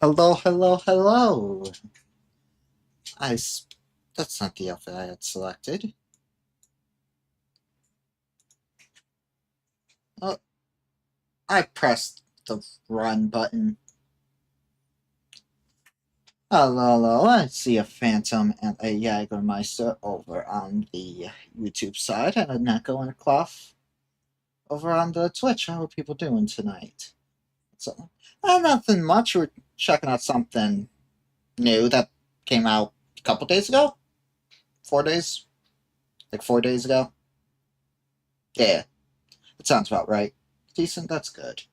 Hello, hello, hello. That's not the outfit I had selected. Oh, I pressed the run button. Hello, hello. I see a Phantom and a Jägermeister over on the YouTube side, and a Neko and a Cloth over on the Twitch. How are people doing tonight? So, nothing much. We're checking out something new that came out a couple days ago. 4 days, like 4 days ago. Yeah, that sounds about right. Decent. That's good.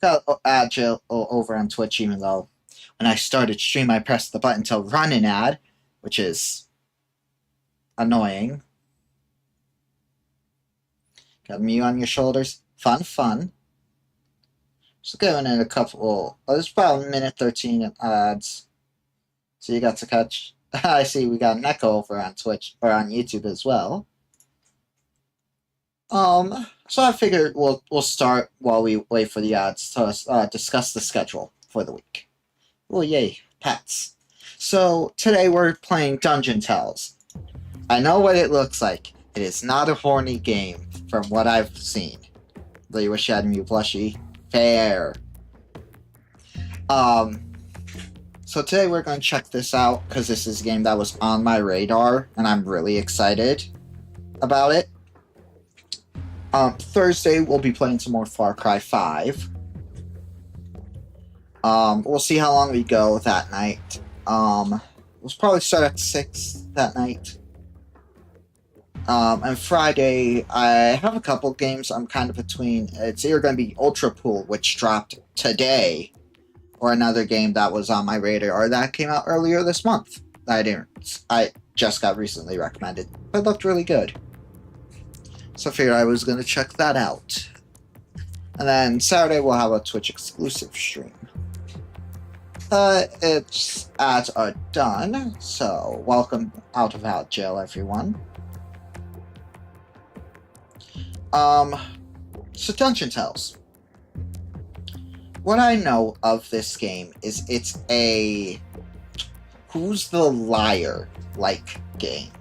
Got Agile over on Twitch, even though when I started stream, I pressed the button to run an ad, which is annoying. Got Mew on your shoulders. Fun. Just going in a couple. Oh, there's about a minute 13 ads. So you got to catch. I see we got Neko over on Twitch or on YouTube as well. So I figured we'll start while we wait for the ads to discuss the schedule for the week. Oh yay, pets. So today we're playing Dungeon Tales. I know what it looks like. It is not a horny game from what I've seen. Though you wish you had Mew plushie. Fair. So today we're going to check this out because this is a game that was on my radar and I'm really excited about it. Thursday we'll be playing some more Far Cry 5. We'll see how long we go that night. We'll probably start at 6 that night. And Friday, I have a couple games I'm kind of between. It's either going to be Ultra Pool, which dropped today, or another game that was on my radar that came out earlier this month. I just got recently recommended, but it looked really good. So I figured I was going to check that out. And then Saturday we'll have a Twitch exclusive stream. Its ads are done, so welcome out of jail, everyone. So Dungeon Tales. What I know of this game is it's a Who's the Liar like game.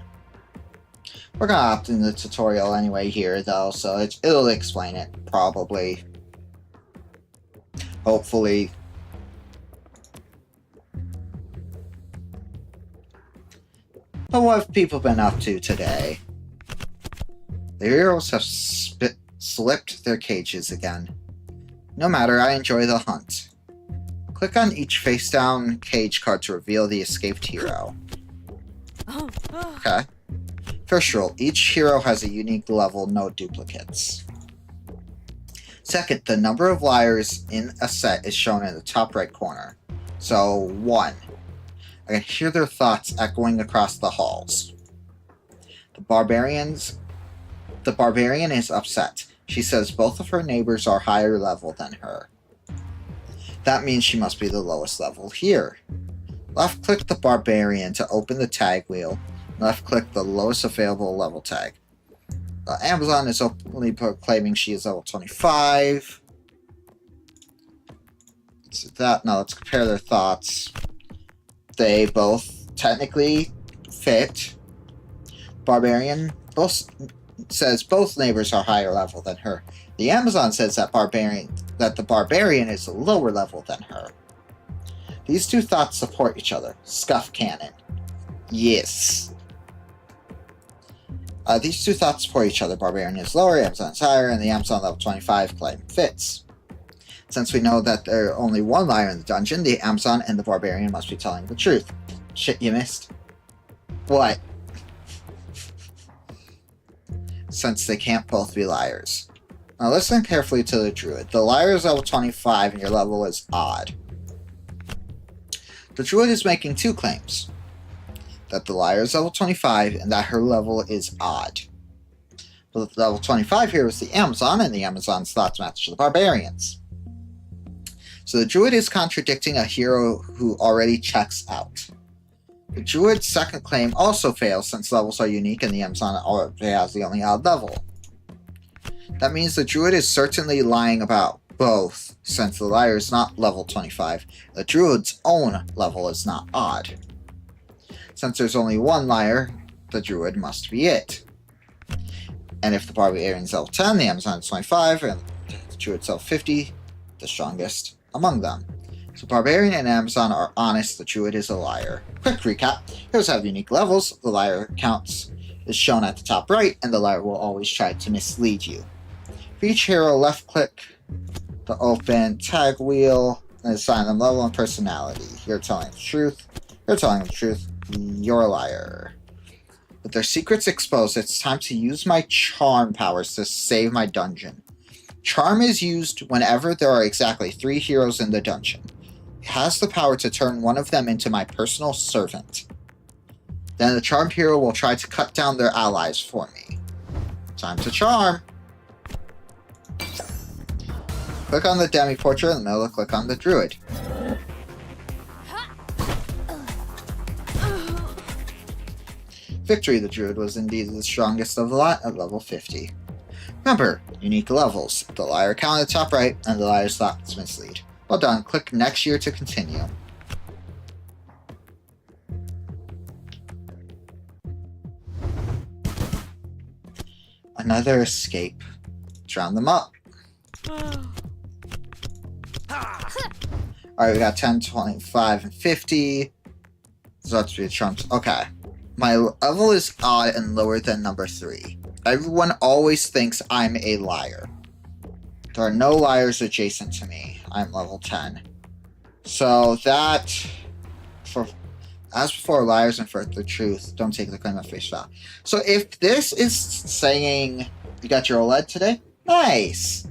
We're gonna opt in the tutorial anyway here though, so it'll explain it, probably. Hopefully. But what have people been up to today? The heroes have slipped their cages again. No matter, I enjoy the hunt. Click on each face-down cage card to reveal the escaped hero. Okay. First rule, each hero has a unique level, no duplicates. Second, the number of liars in a set is shown in the top right corner. So, 1. I can hear their thoughts echoing across the halls. The barbarian is upset. She says both of her neighbors are higher level than her. That means she must be the lowest level here. Left-click the barbarian to open the tag wheel. Left-click the lowest available level tag. Amazon is openly proclaiming she is level 25. Let's compare their thoughts. They both technically fit. Barbarian says both neighbors are higher level than her. The Amazon says that the barbarian is lower level than her. These two thoughts support each other. Scuff cannon. Yes. These two thoughts support each other. Barbarian is lower, Amazon is higher, and the Amazon level 25 claim fits. Since we know that there are only one liar in the dungeon, the Amazon and the barbarian must be telling the truth. Shit, you missed. What? Since they can't both be liars. Now listen carefully to the druid. The liar is level 25 and your level is odd. The druid is making two claims. That the liar is level 25 and that her level is odd. But the level 25 here is the Amazon, and the Amazon's thoughts match the barbarians. So the druid is contradicting a hero who already checks out. The druid's second claim also fails since levels are unique and the Amazon already has the only odd level. That means the druid is certainly lying about both, since the liar is not level 25. The druid's own level is not odd. Since there's only one liar, the druid must be it. And if the barbarian's level 10, the Amazon is 25, and the druid's level 50, the strongest among them. So barbarian and Amazon are honest, the druid is a liar. Quick recap, heroes have unique levels, the liar counts is shown at the top right, and the liar will always try to mislead you. For each hero, left click the open tag wheel and assign them level and personality. You're telling the truth, you're telling the truth, you're a liar. With their secrets exposed, it's time to use my charm powers to save my dungeon. Charm is used whenever there are exactly 3 heroes in the dungeon. It has the power to turn one of them into my personal servant. Then the charmed hero will try to cut down their allies for me. Time to charm! Click on the demi-portrait in the middle, click on the druid. Victory, the druid was indeed the strongest of the lot at level 50. Remember, unique levels. The liar count at the top right, and the liar's thoughts mislead. Well done, click next year to continue. Another escape. Drown them up. Alright, we got 10, 25, and 50. So that's to be trumps. Okay. My level is odd and lower than number 3. Everyone always thinks I'm a liar. There are no liars adjacent to me. I'm level 10. So that... As before, liars invert the truth. Don't take the claim at face value. So if this is saying... You got your OLED today? Nice!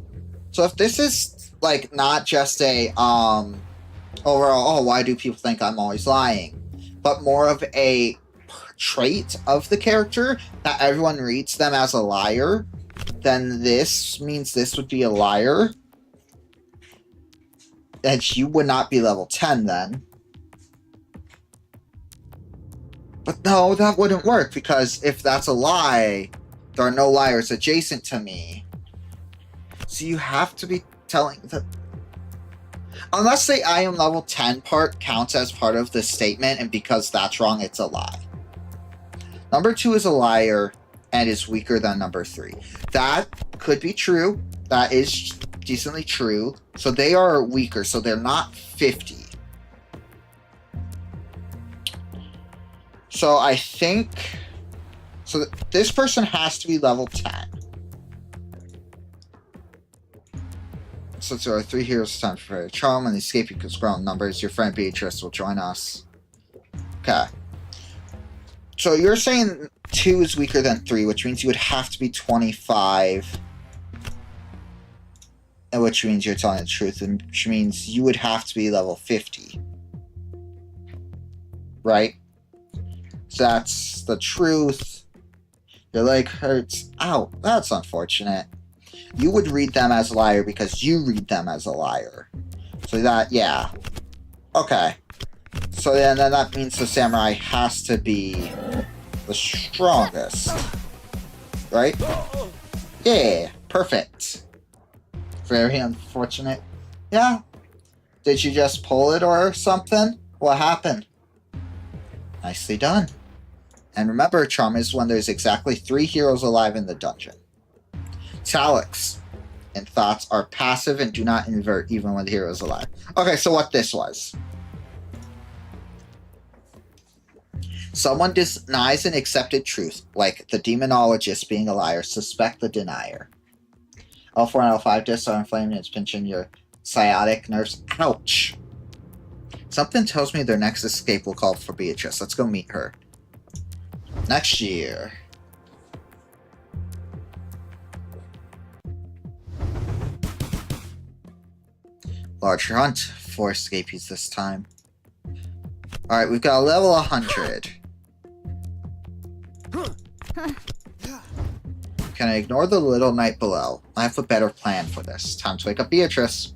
So if this is, like, not just a, overall, oh, why do people think I'm always lying? But more of a trait of the character that everyone reads them as a liar, then this means this would be a liar. And you would not be level 10 then. But no, that wouldn't work, because if that's a lie, there are no liars adjacent to me. So you have to be telling the... Unless the I am level 10 part counts as part of the statement, and because that's wrong, it's a lie. Number 2 is a liar and is weaker than number 3. That could be true. That is decently true. So they are weaker, so they're not 50. So I think... So this person has to be level 10. Since there are 3 heroes, it's time for a charm. When the escape equals ground numbers, your friend Beatrice will join us. Okay. So you're saying 2 is weaker than 3, which means you would have to be 25. And which means you're telling the truth, and which means you would have to be level 50. Right? So that's the truth. Your leg hurts. Ow, that's unfortunate. You would read them as a liar because you read them as a liar. So that, yeah. Okay. So then that means the samurai has to be the strongest. Right? Yeah, perfect. Very unfortunate. Yeah. Did you just pull it or something? What happened? Nicely done. And remember, charm is when there's exactly 3 heroes alive in the dungeon. Italics and thoughts are passive and do not invert even when the hero is alive. Okay, so what this was. Someone denies an accepted truth, like the demonologist being a liar. Suspect the denier. L4 and L5 discs are inflamed and it's pinching your sciatic nerves. Ouch! Something tells me their next escape will call for Beatrice. Let's go meet her. Next year. Larger hunt. 4 escapees this time. Alright, we've got a level 100. Can I ignore the little knight below? I have a better plan for this. Time to wake up Beatrice.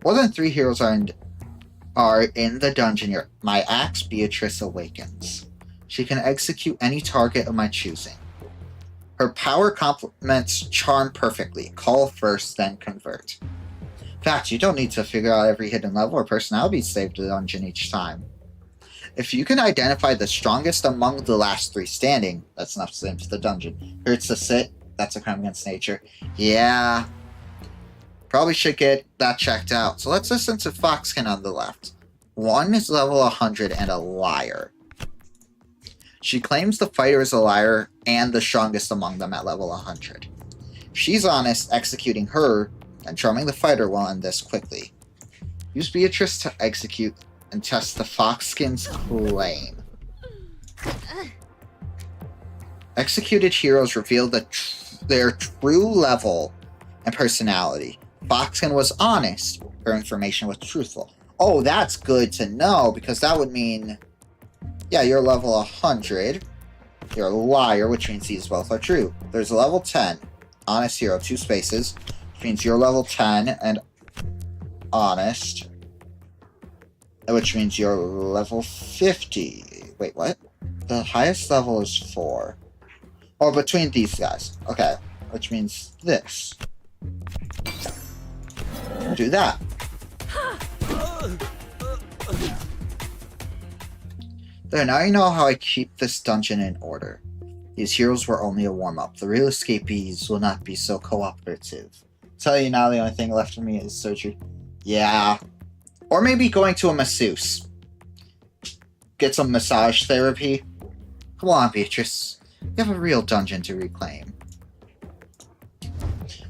More than 3 heroes are in the dungeon here. My axe, Beatrice, awakens. She can execute any target of my choosing. Her power complements charm perfectly. Call first, then convert. In fact, you don't need to figure out every hidden level or personality saved to the dungeon each time. If you can identify the strongest among the last 3 standing, that's enough to send to the dungeon. Hurts to sit, that's a crime against nature. Yeah. Probably should get that checked out. So let's listen to Foxkin on the left. 1 is level 100 and a liar. She claims the fighter is a liar and the strongest among them at level 100. She's honest, executing her, and charming the fighter will end this quickly. Use Beatrice to execute and test the Foxkin's claim. Executed heroes reveal their true level and personality. Foxkin was honest. Her information was truthful. Oh, that's good to know, because that would mean... yeah, you're level 100. You're a liar, which means these both are true. There's a level 10. Honest hero, 2 spaces. Which means you're level 10 and honest. Which means you're level 50. Wait, what? The highest level is 4. Or between these guys. Okay. Which means this. Do that. There, now you know how I keep this dungeon in order. These heroes were only a warm-up. The real escapees will not be so cooperative. Tell you now, the only thing left for me is surgery. Yeah. Or maybe going to a masseuse. Get some massage therapy. Come on, Beatrice. You have a real dungeon to reclaim.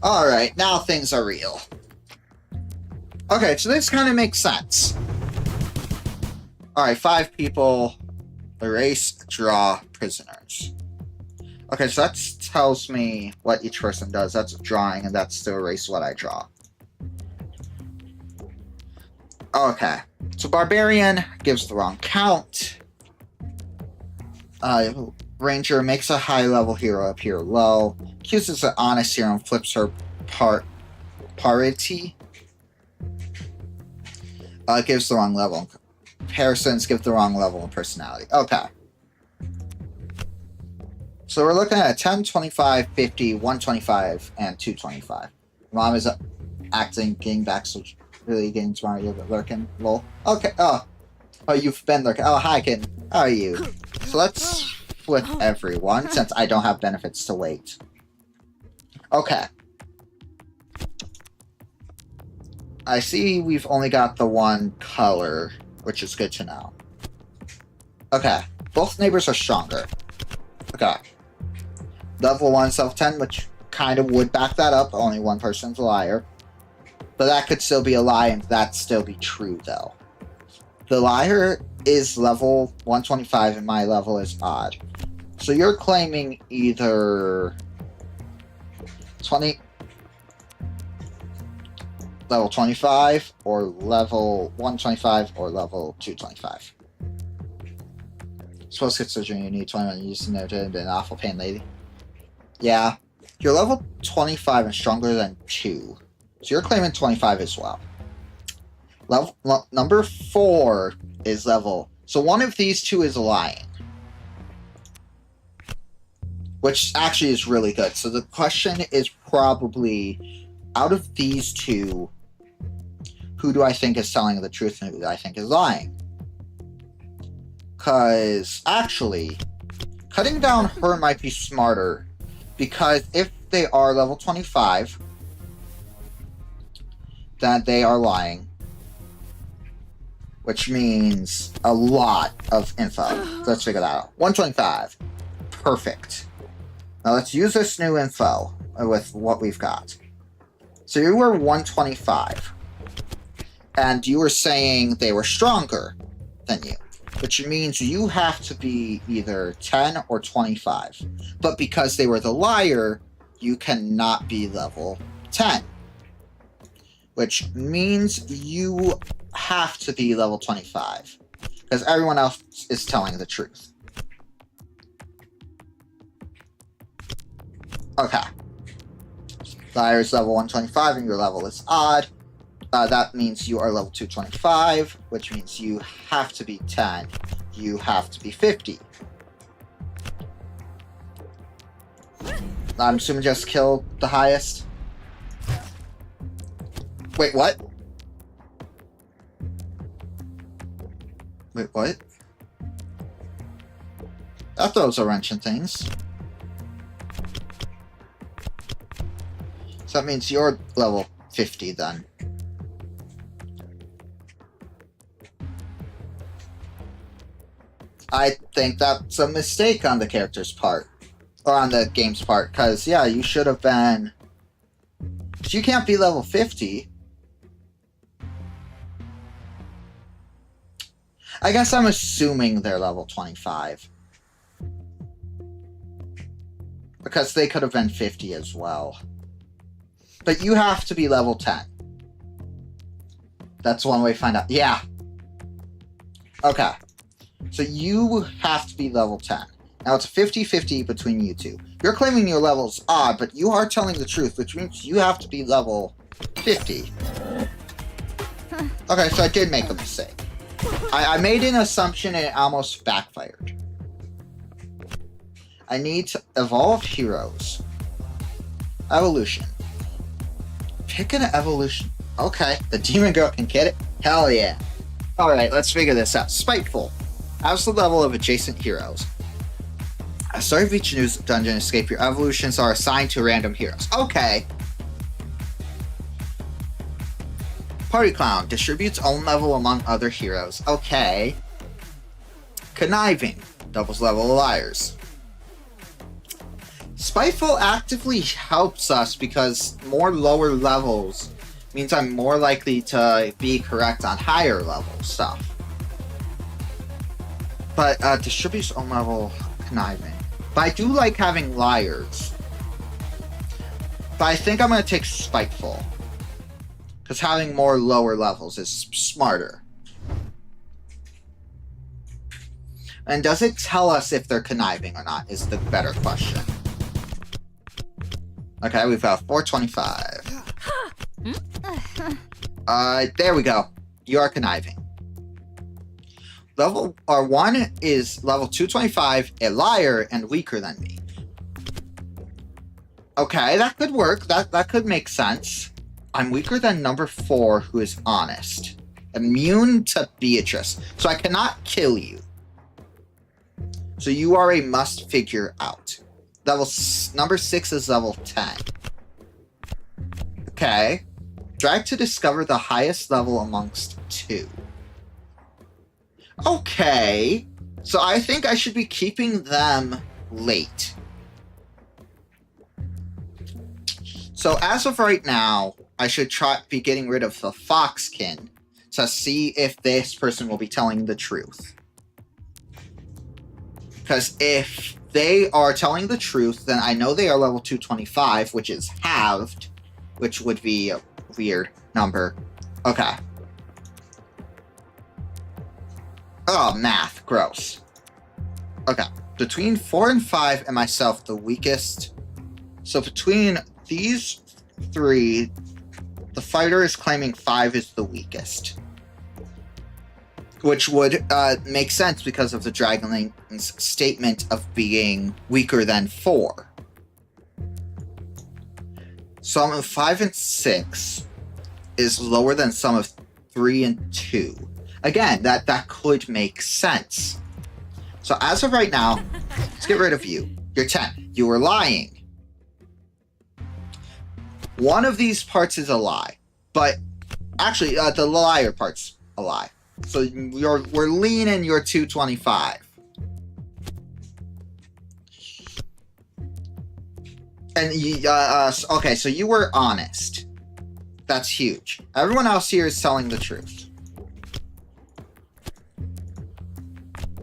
Alright, now things are real. Okay, so this kind of makes sense. Alright, 5 people. Erase, draw, prisoners. Okay, so that tells me what each person does. That's drawing, and that's to erase what I draw. Okay, so Barbarian gives the wrong count. Ranger makes a high-level hero appear low. Accuses an honest hero and flips her parity. Gives the wrong level. Comparisons give the wrong level of personality. Okay. So we're looking at 10, 25, 50, 125, and 225. Mom is acting, getting back, so really getting smart. You're lurking. Lol. Okay. Oh, you've been lurking. Oh, hi, kid. How are you? So let's flip everyone, since I don't have benefits to wait. Okay. I see we've only got the one color, which is good to know. Okay. Both neighbors are stronger. Okay. Level 1, self 10, which kind of would back that up. Only one person's a liar. But that could still be a lie, and that still be true, though. The liar is level 125, and my level is odd. So you're claiming either level 25, or level 125, or level 225. Supposed to get surgery, you need 21 years to know to be an awful pain lady. Yeah. You're level 25 and stronger than 2. So you're claiming 25 as well. Number 4 is level. So one of these two is lying. Which actually is really good. So the question is probably, out of these two, who do I think is telling the truth and who do I think is lying? Because, actually, cutting down her might be smarter. Because if they are level 25, then they are lying. Which means a lot of info. Let's figure that out. 125. Perfect. Now let's use this new info with what we've got. So you were 125. And you were saying they were stronger than you. Which means you have to be either 10 or 25. But because they were the liar, you cannot be level 10. Which means you have to be level 25. Because everyone else is telling the truth. Okay. Liar is level 125 and your level is odd. That means you are level 225, which means you have to be 10. You have to be 50. I'm assuming just kill the highest. Wait, what? Wait, what? That throws a wrench in things. So that means you're level 50 then. I think that's a mistake on the character's part. Or on the game's part, because, yeah, you should have been... You can't be level 50. I guess I'm assuming they're level 25. Because they could have been 50 as well. But you have to be level 10. That's one way to find out. Yeah. Okay. So you have to be level 10. Now it's 50-50 between you two. You're claiming your level's odd, but you are telling the truth, which means you have to be level 50. Okay, so I did make a mistake. I made an assumption and it almost backfired. I need to evolve heroes. Evolution. Pick an evolution. Okay, the demon girl can get it? Hell yeah. Alright, let's figure this out. Spiteful. How's the level of adjacent heroes? At the start of each new dungeon escape, your evolutions are assigned to random heroes. Okay. Party Clown. Distributes own level among other heroes. Okay. Conniving. Doubles level of liars. Spiteful actively helps us because more lower levels means I'm more likely to be correct on higher level stuff. But distributes own level conniving. But I do like having liars. But I think I'm going to take spiteful. Because having more lower levels is smarter. And does it tell us if they're conniving or not is the better question. Okay, we've got 425. There we go. You are conniving. Level 1 is level 225, a liar, and weaker than me. Okay, that could work. That could make sense. I'm weaker than number 4, who is honest. Immune to Beatrice. So I cannot kill you. So you are a must figure out. Number 6 is level 10. Okay. Drag to discover the highest level amongst 2. Okay. So I think I should be keeping them late. So as of right now, I should be getting rid of the Foxkin to see if this person will be telling the truth. Because if they are telling the truth, then I know they are level 225, which is halved, which would be a weird number. Okay. Oh, math. Gross. Okay. Between 4 and 5 and myself, the weakest. So between these 3, the fighter is claiming 5 is the weakest. Which would make sense because of the Dragonling's statement of being weaker than 4. Sum of 5 and 6 is lower than sum of 3 and 2. Again, that could make sense. So as of right now, let's get rid of you. You're 10. You were lying. One of these parts is a lie. But actually, the liar part's a lie. So we're leaning your 225. And okay, so you were honest. That's huge. Everyone else here is telling the truth.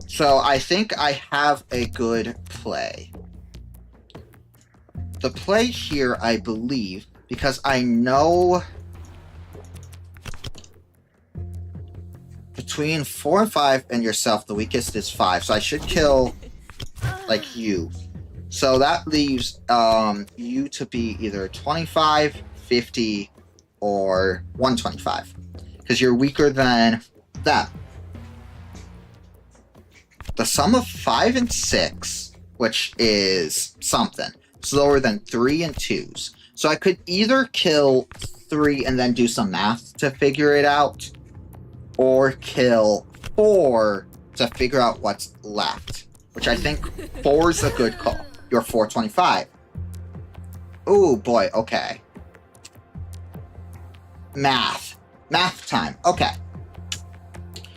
So I think I have a good play. The play here, I believe, because I know between 4 and 5 and yourself, the weakest is 5. So I should kill, like, you. So that leaves you to be either 25, 50, or 125. Because you're weaker than them. The sum of 5 and 6, which is something, is lower than 3 and 2s. So I could either kill 3 and then do some math to figure it out, or kill 4 to figure out what's left, which I think 4 is a good call. You're 425. Ooh, boy, okay. Math. Math time. Okay.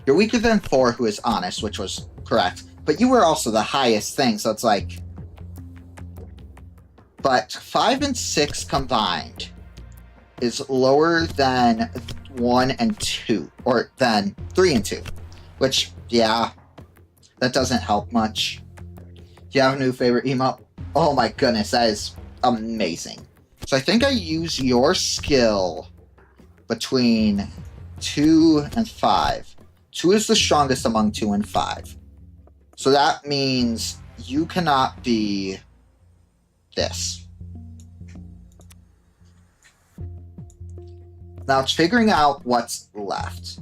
You're weaker than 4, who is honest, which was correct. But you were also the highest thing, so it's like... But 5 and 6 combined is lower than 1 and 2, or than 3 and 2. Which, yeah, that doesn't help much. Do you have a new favorite emote? Oh my goodness, that is amazing. So I think I use your skill between 2 and 5. 2 is the strongest among 2 and 5. So that means you cannot be this. Now it's figuring out what's left.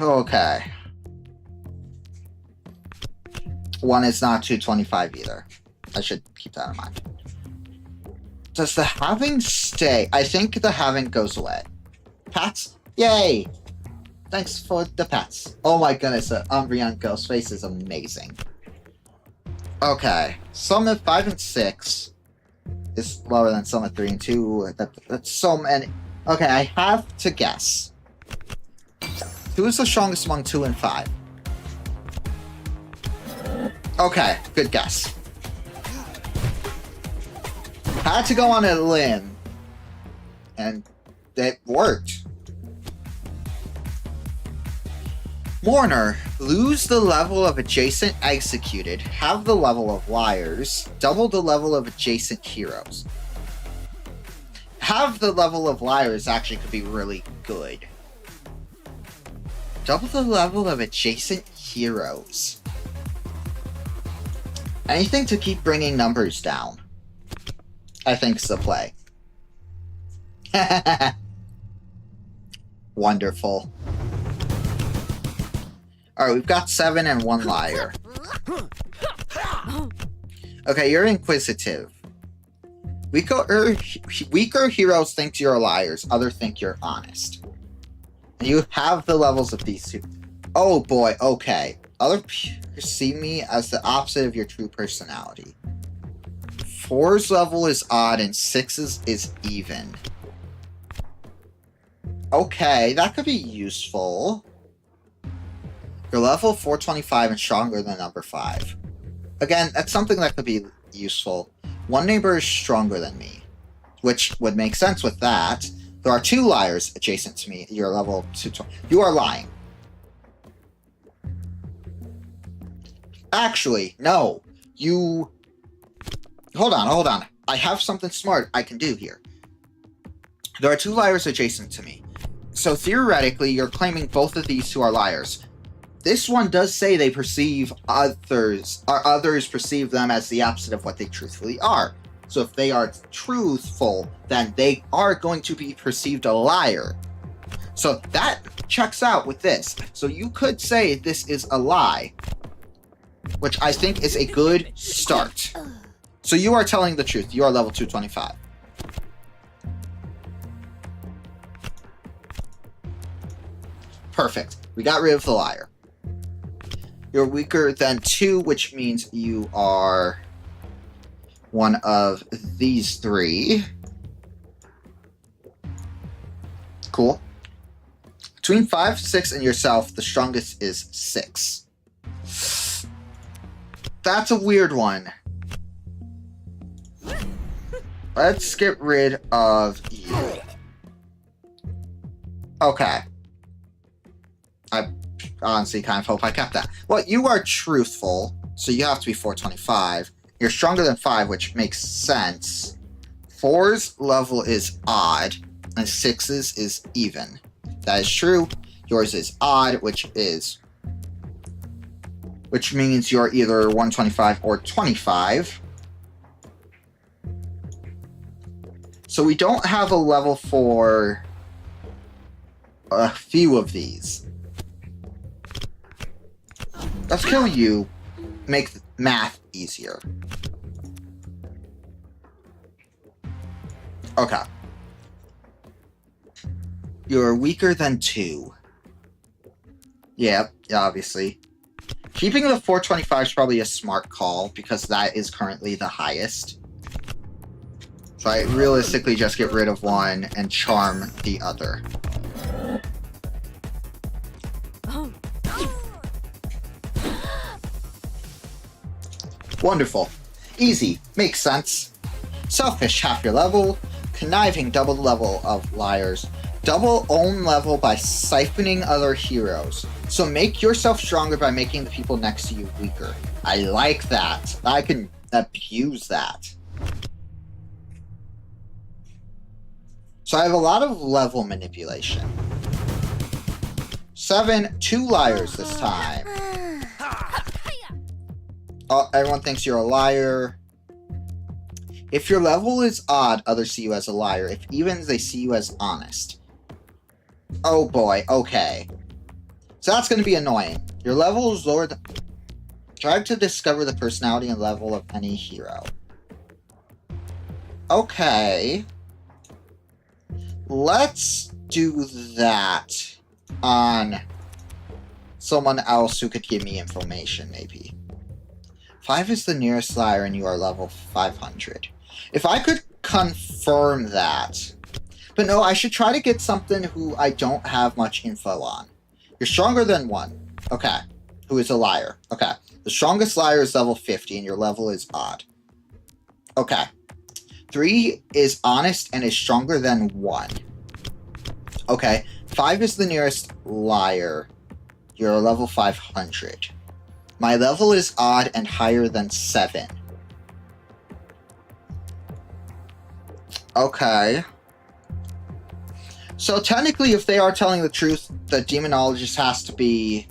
Okay. 1 is not 225 either. I should keep that in mind. Does the halving stay? I think the halving goes away. Pats? Yay! Thanks for the pats. Oh my goodness, the Umbreon ghost face is amazing. Okay. Sum of 5 and 6 is lower than sum of 3 and 2. That's so many. Okay, I have to guess. 2 is the strongest among 2 and 5. Okay, good guess. Had to go on a limb. And it worked. Mourner, lose the level of adjacent executed, have the level of liars, double the level of adjacent heroes. Have the level of liars actually could be really good. Double the level of adjacent heroes. Anything to keep bringing numbers down, I think, is the play. Wonderful. Alright, we've got 7 and 1 liar. Okay, you're inquisitive. Weaker heroes think you're liars, others think you're honest. And you have the levels of these two. Oh boy, okay. Others perceive me as the opposite of your true personality. 4's level is odd and 6's is even. Okay, that could be useful. You're level 425 and stronger than number 5. Again, that's something that could be useful. One neighbor is stronger than me, which would make sense with that. There are 2 liars adjacent to me. You're level 220. You are lying. Actually, no. You... Hold on. I have something smart I can do here. There are 2 liars adjacent to me. So theoretically, you're claiming both of these 2 are liars. This one does say they perceive others, or others perceive them as the opposite of what they truthfully are. So if they are truthful, then they are going to be perceived a liar. So that checks out with this. So you could say this is a lie, which I think is a good start. So you are telling the truth. You are level 225. Perfect. We got rid of the liar. You're weaker than 2, which means you are one of these 3. Cool. Between 5, 6, and yourself, the strongest is 6. That's a weird one. Let's get rid of you. Okay. I honestly kind of hope I kept that. Well, you are truthful, so you have to be 425. You're stronger than 5, which makes sense. 4's level is odd, and 6's is even. That is true. Yours is odd, which means you're either 125 or 25. So we don't have a level for a few of these. Let's kill you. Make math easier. Okay. You're weaker than 2. Yep, obviously. Keeping the 425 is probably a smart call, because that is currently the highest. So I realistically just get rid of one and charm the other. Wonderful. Easy. Makes sense. Selfish, half your level. Conniving, double the level of liars. Double own level by siphoning other heroes. So make yourself stronger by making the people next to you weaker. I like that. I can abuse that. So I have a lot of level manipulation. 7, 2 liars this time. Oh, everyone thinks you're a liar. If your level is odd, others see you as a liar. If evens, they see you as honest. Oh boy, okay. So that's going to be annoying. Your level is lower than... Try to discover the personality and level of any hero. Okay. Let's do that on someone else who could give me information, maybe. 5 is the nearest liar and you are level 500. If I could confirm that... But no, I should try to get something who I don't have much info on. You're stronger than 1. Okay. Who is a liar. Okay. The strongest liar is level 50 and your level is odd. Okay. 3 is honest and is stronger than 1. Okay. 5 is the nearest liar. You're level 500. My level is odd and higher than 7. Okay. So technically, if they are telling the truth, the demonologist has to be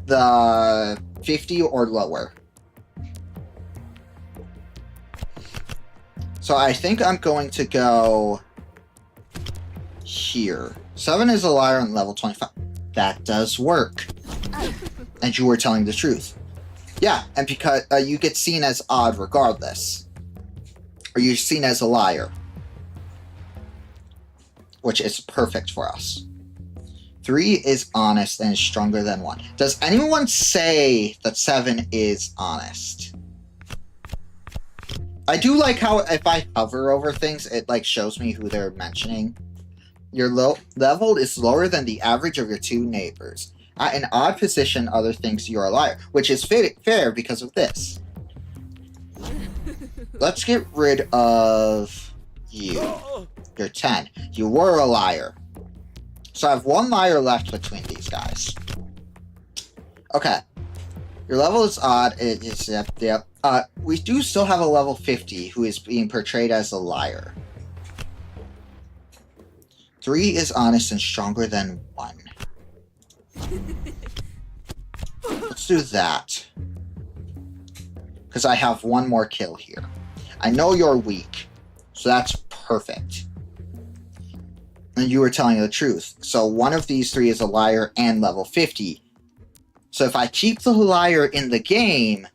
the 50 or lower. So I think I'm going to go here. 7 is a liar on level 25. That does work. And you were telling the truth. Yeah, and because you get seen as odd regardless. Or you're seen as a liar. Which is perfect for us. 3 is honest and is stronger than 1. Does anyone say that 7 is honest? I do like how if I hover over things, it like shows me who they're mentioning. Your level is lower than the average of your 2 neighbors. At an odd position, other thinks you're a liar, which is fair because of this. Let's get rid of you. You're 10. You were a liar. So I have 1 liar left between these guys. Okay. Your level is odd. It is, yep. We do still have a level 50 who is being portrayed as a liar. 3 is honest and stronger than 1. Let's do that. Because I have 1 more kill here. I know you're weak. So that's perfect. And you were telling the truth. So one of these 3 is a liar and level 50. So if I keep the liar in the game,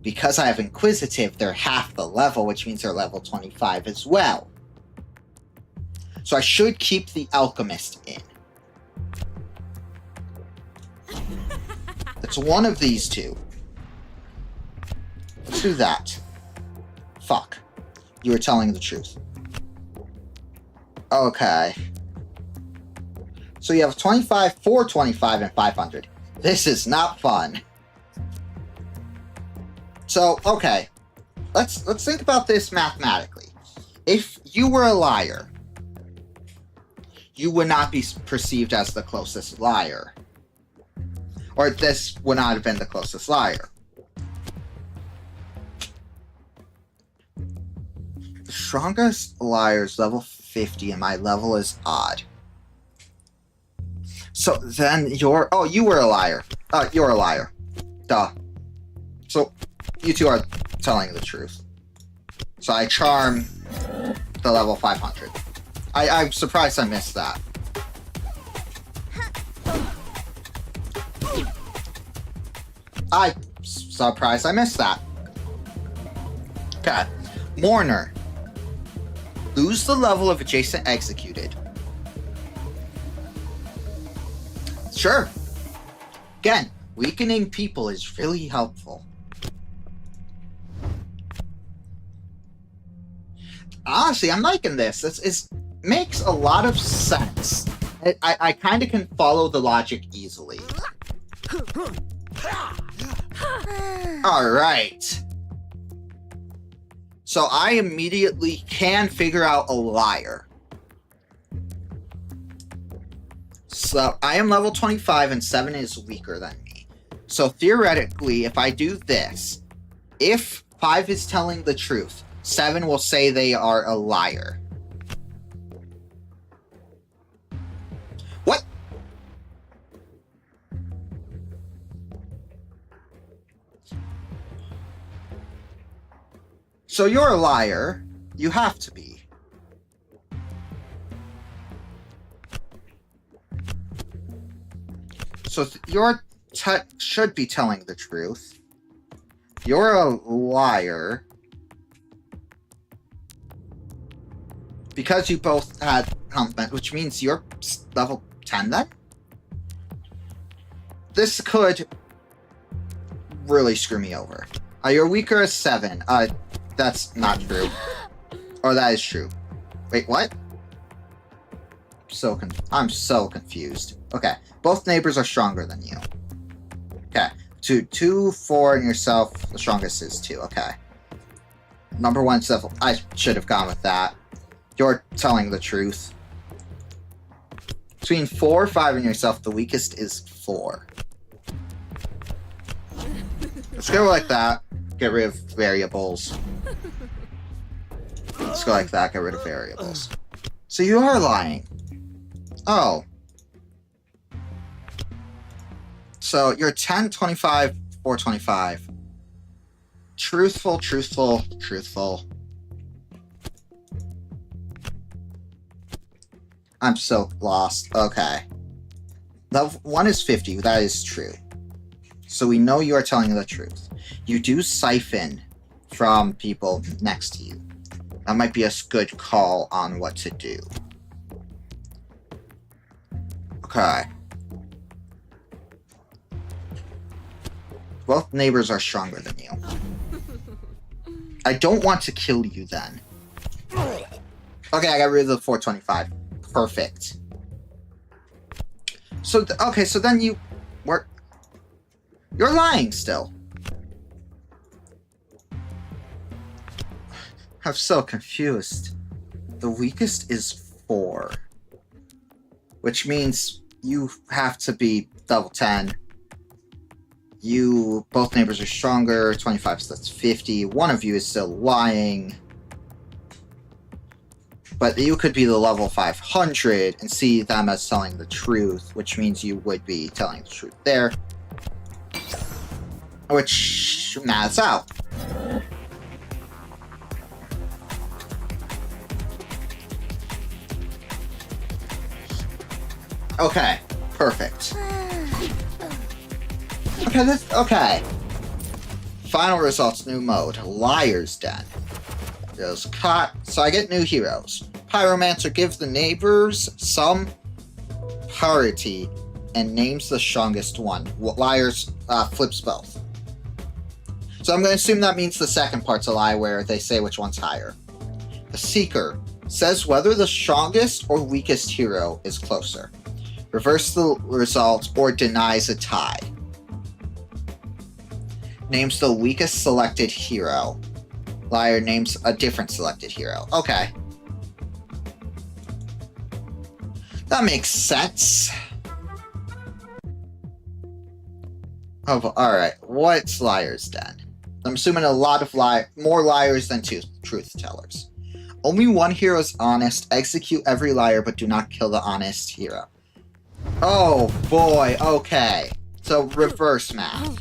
because I have Inquisitive, they're half the level, which means they're level 25 as well. So I should keep the Alchemist in. It's one of these 2. Let's do that. Fuck. You were telling the truth. Okay. So you have 25, 425, and 500. This is not fun. So, okay. Let's think about this mathematically. If you were a liar, you would not be perceived as the closest liar. Or this would not have been the closest liar. The strongest liar is level 50 and my level is odd. So then you're... Oh, you were a liar. You're a liar. Duh. So you 2 are telling the truth. So I charm the level 500. I'm surprised I missed that. I'm surprised I missed that. Okay. Mourner. Lose the level of adjacent executed. Sure. Again, weakening people is really helpful. Honestly, I'm liking this. This makes a lot of sense. I kind of can follow the logic easily. Alright. So I immediately can figure out a liar. So I am level 25 and 7 is weaker than me. So theoretically, if I do this, if 5 is telling the truth, 7 will say they are a liar. What? So you're a liar. You have to be. So you're should be telling the truth. You're a liar. Because you both had compliment, which means you're level 10 then? This could really screw me over. You're weaker as 7. That's not true. Or that is true. Wait, what? I'm so confused. Okay, both neighbors are stronger than you. Okay, 2, 4, and yourself, the strongest is 2. Okay. Number 1 level. I should have gone with that. You're telling the truth. Between 4, 5, and yourself, the weakest is 4. Let's go like that. Get rid of variables. Let's go like that. Get rid of variables. So you are lying. Oh. So you're 10, 25, 4, 25. Truthful, truthful, truthful. I'm so lost. Okay. Level 1 is 50. That is true. So we know you are telling the truth. You do siphon from people next to you. That might be a good call on what to do. Okay. Both neighbors are stronger than you. I don't want to kill you then. Okay, I got rid of the 425. Perfect. So, okay, so then you're lying still. I'm so confused. The weakest is 4. Which means you have to be level 10. Both neighbors are stronger. 25, so that's 50. One of you is still lying. But you could be the level 500 and see them as telling the truth, which means you would be telling the truth there. Which maths out. Okay, perfect. Okay. Final results, new mode. Liar's Den. Goes caught. So I get new heroes. Pyromancer gives the neighbors some parity and names the strongest one. Liars flips both. So I'm going to assume that means the second part's a lie where they say which one's higher. The Seeker says whether the strongest or weakest hero is closer. Reverse the result or denies a tie. Names the weakest selected hero. Liar names a different selected hero. Okay. That makes sense. Oh, alright. What's Liar's Den? I'm assuming a lot of more liars than truth tellers. Only one hero is honest. Execute every liar, but do not kill the honest hero. Oh boy, okay. So reverse math.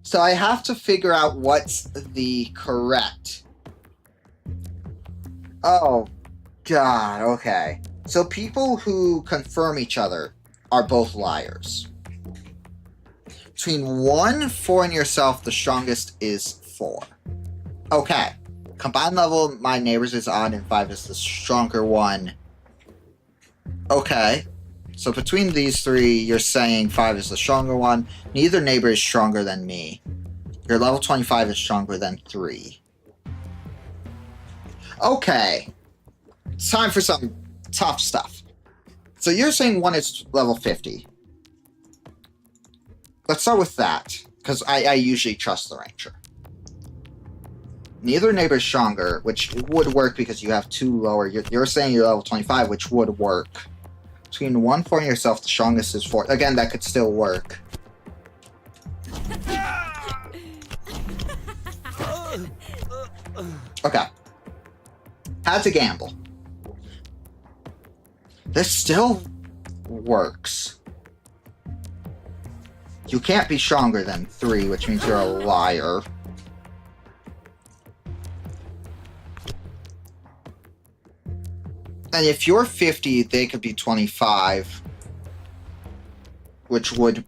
So I have to figure out what's the correct. Oh god, okay. So people who confirm each other are both liars. Between 1, 4, and yourself, the strongest is 4. Okay. Combined level of my neighbors is odd and 5 is the stronger one. Okay. So between these three, you're saying 5 is the stronger one. Neither neighbor is stronger than me. Your level 25 is stronger than 3. Okay. It's time for some tough stuff. So you're saying 1 is level 50. Let's start with that, because I usually trust the ranger. Neither neighbor is stronger, which would work because you have 2 lower. You're saying you're level 25, which would work. Between 1, 4, and yourself, the strongest is 4. Again, that could still work. Okay. Had to gamble. This still works. You can't be stronger than 3, which means you're a liar. And if you're 50, they could be 25. Which would...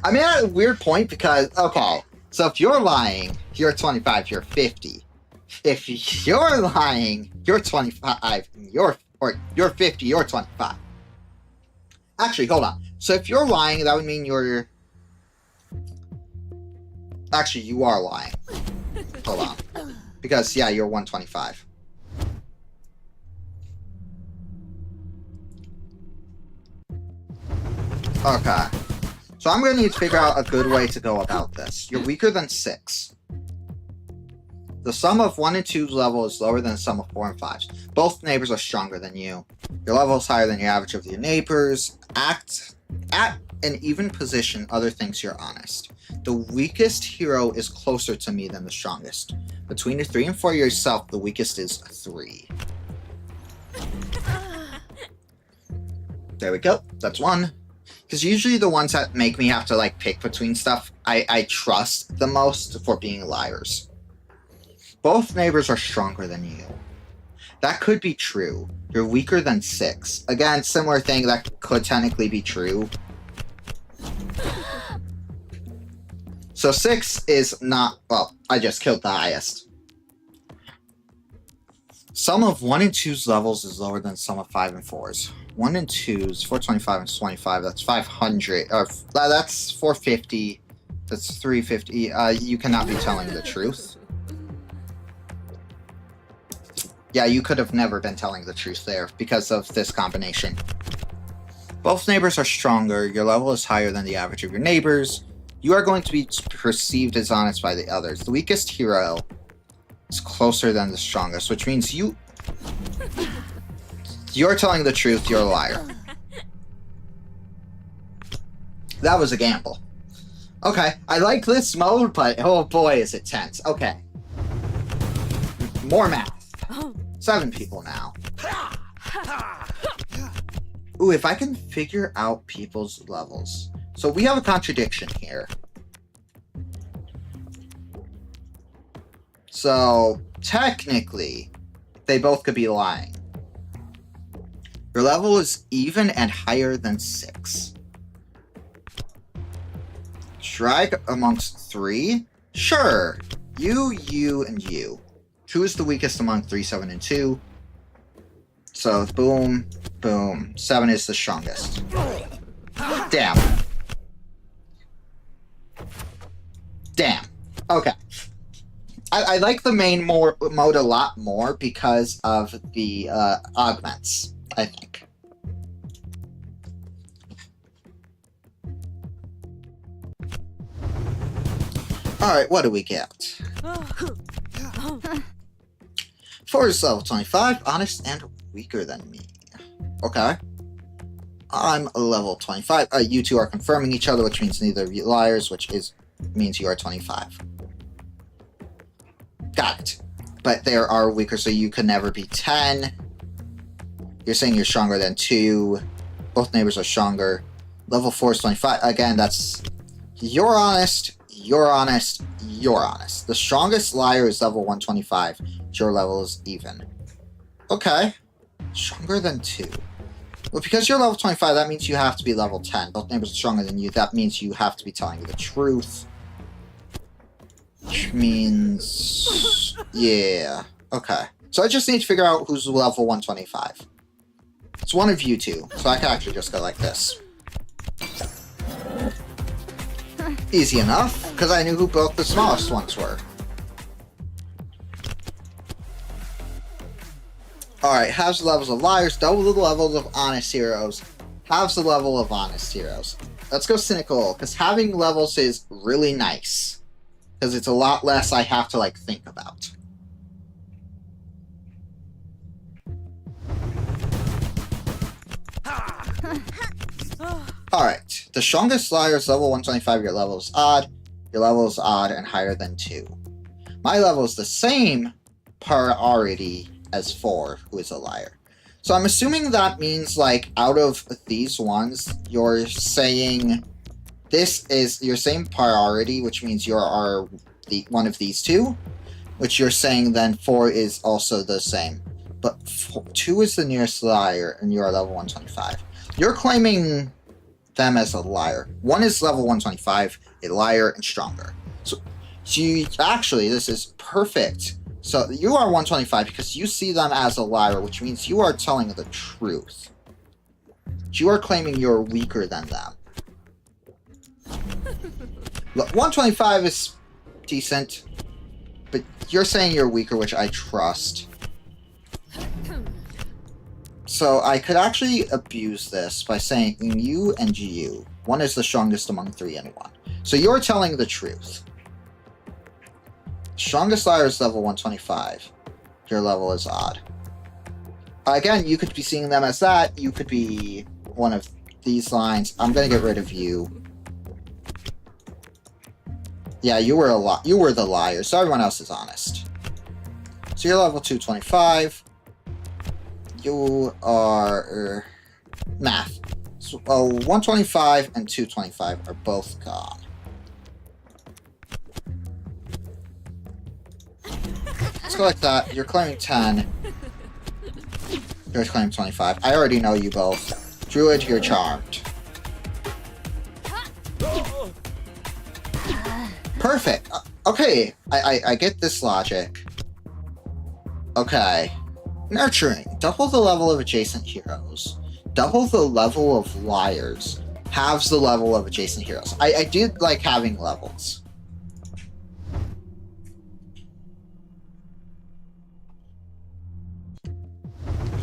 I mean, at a weird point because... Okay, so if you're lying, you're 25, you're 50. If you're lying, you're 25, you're 50, you're 25. Actually, hold on. So if you're lying, that would mean you're... Actually, you are lying. Hold on. Because, yeah, you're 125. Okay. So I'm going to need to figure out a good way to go about this. You're weaker than 6. The sum of 1 and 2's level is lower than the sum of 4 and 5's. Both neighbors are stronger than you. Your level is higher than your average of your neighbors. Act at an even position, other thinks you're honest. The weakest hero is closer to me than the strongest. Between the 3 and 4 yourself, the weakest is 3. There we go. That's 1. Because usually the ones that make me have to, like, pick between stuff, I trust the most for being liars. Both neighbors are stronger than you. That could be true. You're weaker than 6. Again, similar thing that could technically be true. So 6 is not... Well, I just killed the highest. Sum of 1 and 2's levels is lower than sum of 5 and 4's. 1 and 2's 425 and 25. That's 500. That's 450. That's 350. You cannot be telling the truth. Yeah, you could have never been telling the truth there because of this combination. Both neighbors are stronger. Your level is higher than the average of your neighbors. You are going to be perceived as honest by the others. The weakest hero is closer than the strongest, which means you're telling the truth, you're a liar. That was a gamble. Okay, I like this mode, but oh boy, is it tense. Okay. More math. 7 people now. Ooh, if I can figure out people's levels. So we have a contradiction here. So, technically, they both could be lying. Your level is even and higher than 6. Strike amongst 3? Sure. You, and you. Who is the weakest among 3, 7, and 2? So, boom, boom. 7 is the strongest. Damn. Damn. Okay. I like the main mode a lot more because of the augments, I think. Alright, what do we get? 4 is level 25, honest and weaker than me. Okay. I'm level 25. You two are confirming each other, which means neither of you liars, which means you are 25. Got it. But there are weaker, so you could never be 10. You're saying you're stronger than 2. Both neighbors are stronger. Level 4 is 25. Again, that's... You're honest, you're honest, you're honest. The strongest liar is level 125. Your level is even. Okay. Stronger than 2. Well, because you're level 25, that means you have to be level 10. Both neighbors are stronger than you. That means you have to be telling the truth. Which means... Yeah. Okay. So I just need to figure out who's level 125. It's one of you two, so I can actually just go like this. Easy enough, because I knew who both the smallest ones were. Alright, halves the levels of liars, double the levels of honest heroes, halves the level of honest heroes. Let's go cynical, because having levels is really nice. Because it's a lot less I have to, like, think about. Alright, the strongest liar is level 125, your level is odd. Your level is odd and higher than 2. My level is the same priority as 4, who is a liar. So I'm assuming that means, like, out of these ones, you're saying this is your same priority, which means you are one of these two, which you're saying then 4 is also the same. But 2 is the nearest liar, and you are level 125. You're claiming them as a liar. 1 is level 125, a liar, and stronger. So you, actually, this is perfect. So you are 125 because you see them as a liar, which means you are telling the truth. You are claiming you're weaker than them. Look, 125 is decent, but you're saying you're weaker, which I trust. So I could actually abuse this by saying you and you. 1 is the strongest among 3 and 1. So you're telling the truth. Strongest liar is level 125. Your level is odd. Again, you could be seeing them as that. You could be one of these lines. I'm gonna get rid of you. Yeah, you were the liar, so everyone else is honest. So you're level 225. You are math. So 125 and 225 are both gone. Let's go like that. You're claiming 10. You're claiming 25. I already know you both. Druid, you're charmed. Perfect. Okay, I get this logic. Okay. Nurturing. Double the level of adjacent heroes. Double the level of liars. Halves the level of adjacent heroes. I did like having levels.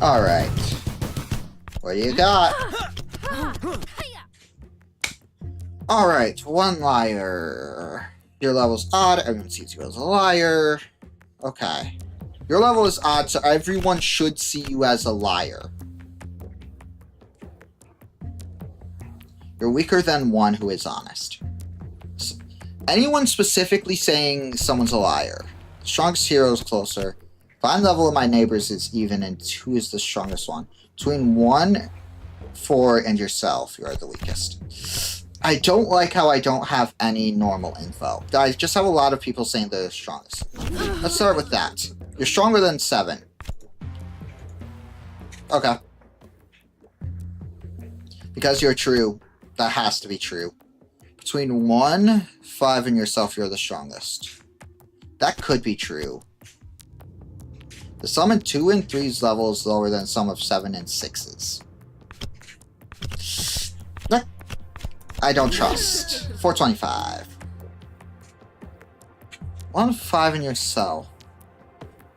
Alright. What do you got? Alright, 1 liar. Your level's odd. Everyone sees you as a liar. Okay. Your level is odd, so everyone should see you as a liar. You're weaker than 1 who is honest. So, anyone specifically saying someone's a liar. Strongest hero is closer. 5 level of my neighbors is even, and 2 is the strongest one. Between 1, 4, and yourself, you are the weakest. I don't like how I don't have any normal info. I just have a lot of people saying they're the strongest. Let's start with that. You're stronger than 7. Okay. Because you're true, that has to be true. Between 1, 5, and yourself, you're the strongest. That could be true. The sum in 2 and 3's level is lower than sum of 7 and 6's. That I don't trust. 425. 1, 5, and yourself.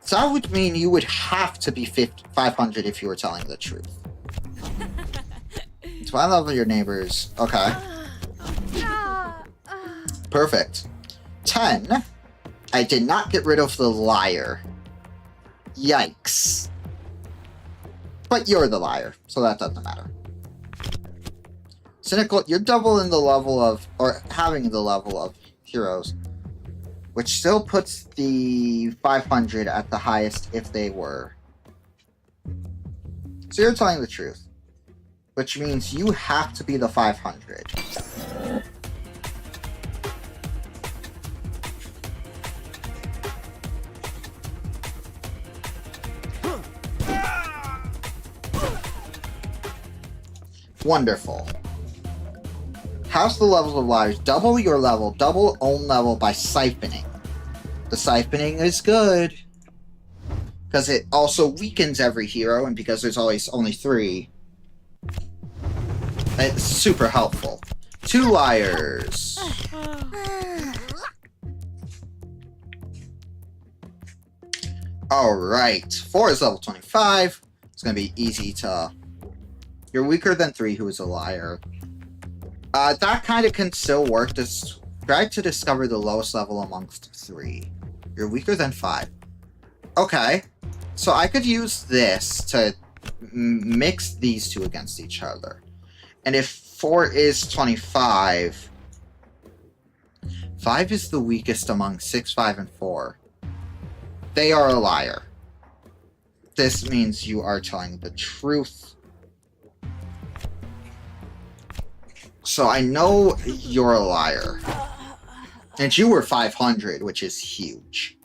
So that would mean you would have to be 500 if you were telling the truth. So I love your neighbors. Okay. Perfect. 10. I did not get rid of the liar. Yikes. But you're the liar, so that doesn't matter. Cynical, you're doubling the level of, or having the level of heroes, which still puts the 500 at the highest if they were. So you're telling the truth, which means you have to be the 500. Wonderful. House the levels of liars. Double your level. Double own level by siphoning. The siphoning is good. Because it also weakens every hero, and because there's always only 3, It's super helpful. 2 liars. Alright. 4 is level 25. It's gonna be easy to... You're weaker than 3, who is a liar. That kind of can still work. Try to discover the lowest level amongst 3. You're weaker than 5. Okay. So I could use this to mix these two against each other. And if 4 is 25... 5 is the weakest among 6, 5, and 4. They are a liar. This means you are telling the truth. So I know you're a liar. And you were 500, which is huge.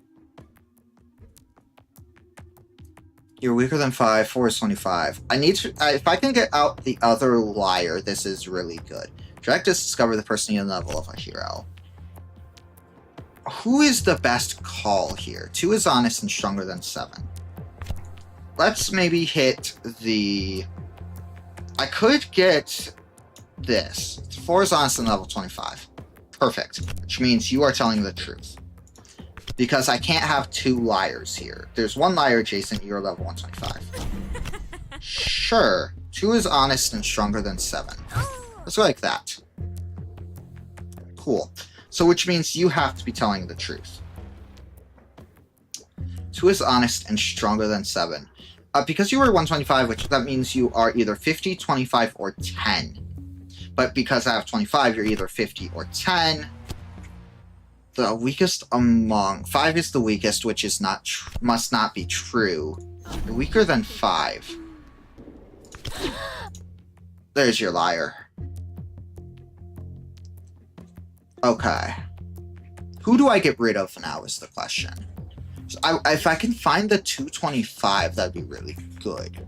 You're weaker than 5, 4 is 25. I need to... if I can get out the other liar, this is really good. Try to discover the person in the level of a hero. Who is the best call here? 2 is honest and stronger than 7. Let's maybe hit the... I could get this. 4 is honest and level 25. Perfect. Which means you are telling the truth. Because I can't have 2 liars here. There's 1 liar, Jason. You're level 125. Sure. 2 is honest and stronger than 7. Let's go like that. Cool. So which means you have to be telling the truth. 2 is honest and stronger than 7. Because you were 125, which that means you are either 50, 25, or 10. But because I have 25, you're either 50 or 10. The weakest among... 5 is the weakest, which is not must not be true. You're weaker than 5. There's your liar. Okay. Who do I get rid of now is the question. So if I can find the 225, that'd be really good.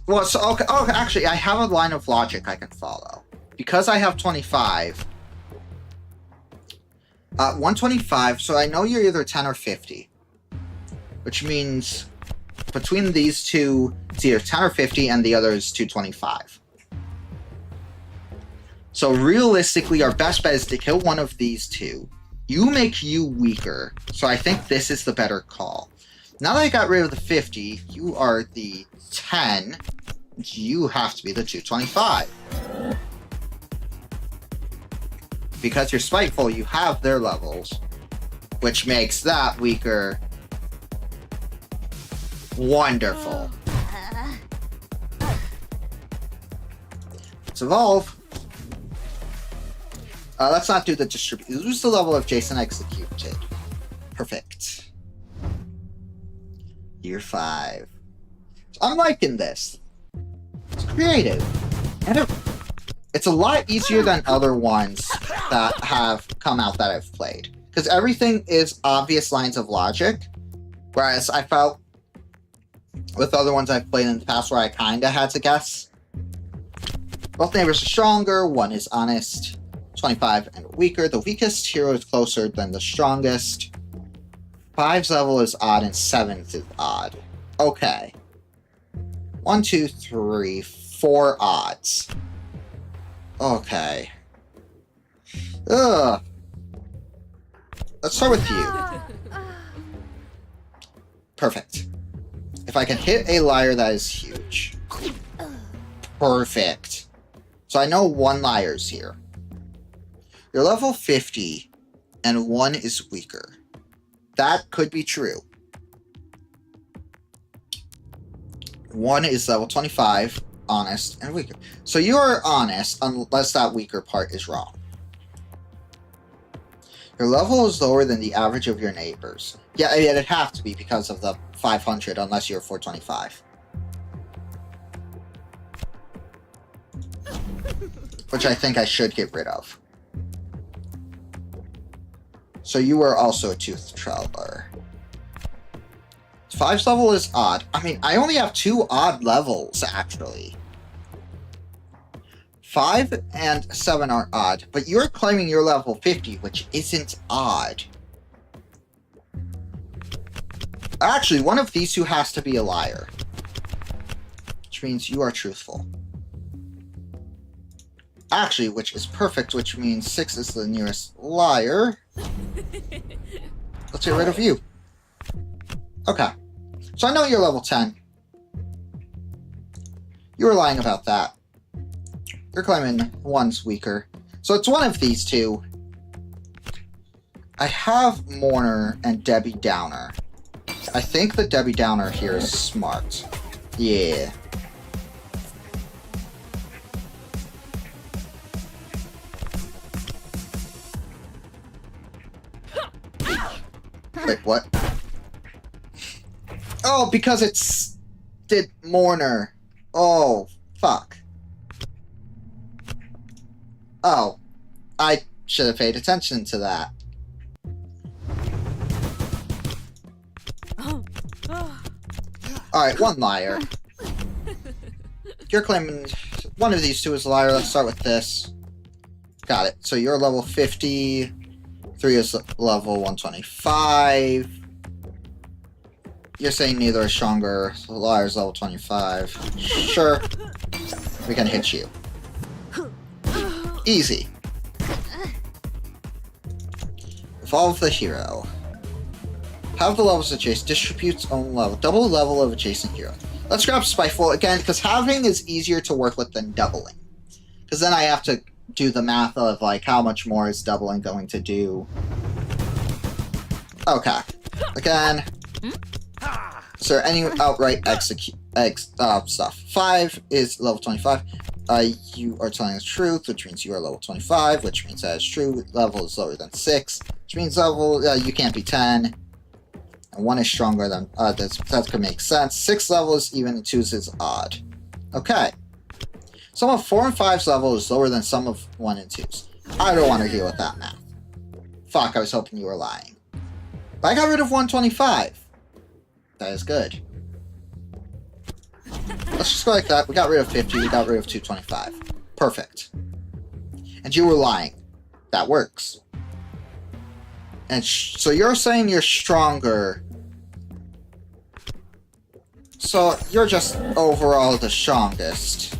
Well, so, okay, actually, I have a line of logic I can follow. Because I have 25... 125, so I know you're either 10 or 50. Which means between these two, it's either 10 or 50, and the other is 225. So realistically, our best bet is to kill one of these two. You make you weaker, so I think this is the better call. Now that I got rid of the 50, you are the 10. You have to be the 225. Because you're spiteful, you have their levels, which makes that weaker. Wonderful. Let's evolve. Let's not do the distribute. Lose the level of Jason executed. Perfect. Year 5. I'm liking this. It's creative. And it's a lot easier than other ones that have come out that I've played. Because everything is obvious lines of logic. Whereas I felt with other ones I've played in the past where I kinda had to guess. Both neighbors are stronger, 1 is honest. 25 and weaker. The weakest hero is closer than the strongest. 5's level is odd and 7's is odd. Okay. 1, 2, 3, 4 odds. Okay. Ugh. Let's start with you. Perfect. If I can hit a liar, that is huge. Perfect. So I know 1 liar's here. You're level 50, and 1 is weaker. That could be true. 1 is level 25, honest, and weaker. So you are honest, unless that weaker part is wrong. Your level is lower than the average of your neighbors. Yeah, it'd have to be because of the 500, unless you're 425. Which I think I should get rid of. So you are also a tooth traveler. 5's level is odd. I mean, I only have 2 odd levels, actually. 5 and 7 are odd, but you're claiming you're level 50, which isn't odd. Actually, one of these two has to be a liar. which means you are truthful. Actually, which is perfect, which means 6 is the nearest liar. Let's get rid of you. Okay. So I know you're level 10. You were lying about that. You're claiming one's weaker. So it's one of these two. I have Mourner and Debbie Downer. I think the Debbie Downer here is smart. Yeah. Wait, what? Oh, because it's... did Mourner. Oh, fuck. Oh. I should have paid attention to that. Alright, one liar. You're claiming one of these two is a liar. Let's start with this. Got it. So you're level 50. 3 is level 125. You're saying neither is stronger. So the liar's level 25. Sure. We can hit you. Easy. Evolve the hero. Have the levels adjacent. Distributes own level. Double the level of adjacent hero. Let's grab Spiteful again, because halving is easier to work with than doubling. Because then I have to do the math of, like, how much more is doubling going to do. Okay. Again. Is there any outright stuff? 5 is level 25. You are telling the truth, which means you are level 25, which means that is true. Level is lower than 6, which means level, you can't be 10. And 1 is stronger than, that could make sense. 6 levels, even, and 2 is odd. Okay. Some of 4 and 5's level is lower than some of 1 and 2's. I don't want to deal with that math. Fuck, I was hoping you were lying. But I got rid of 125. That is good. Let's just go like that. We got rid of 50, we got rid of 225. Perfect. And you were lying. That works. And so you're saying you're stronger. So you're just overall the strongest.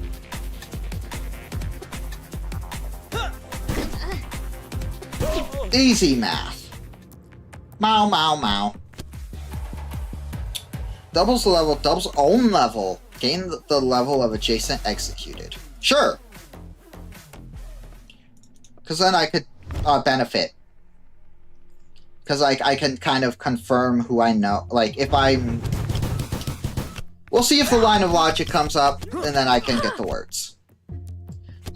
Easy math. Mow, mow, mow. Doubles the level, doubles own level. Gain the level of adjacent executed. Sure. Because then I could benefit. Because, like, I can kind of confirm who I know. Like, if I'm... We'll see if the line of logic comes up, and then I can get the words.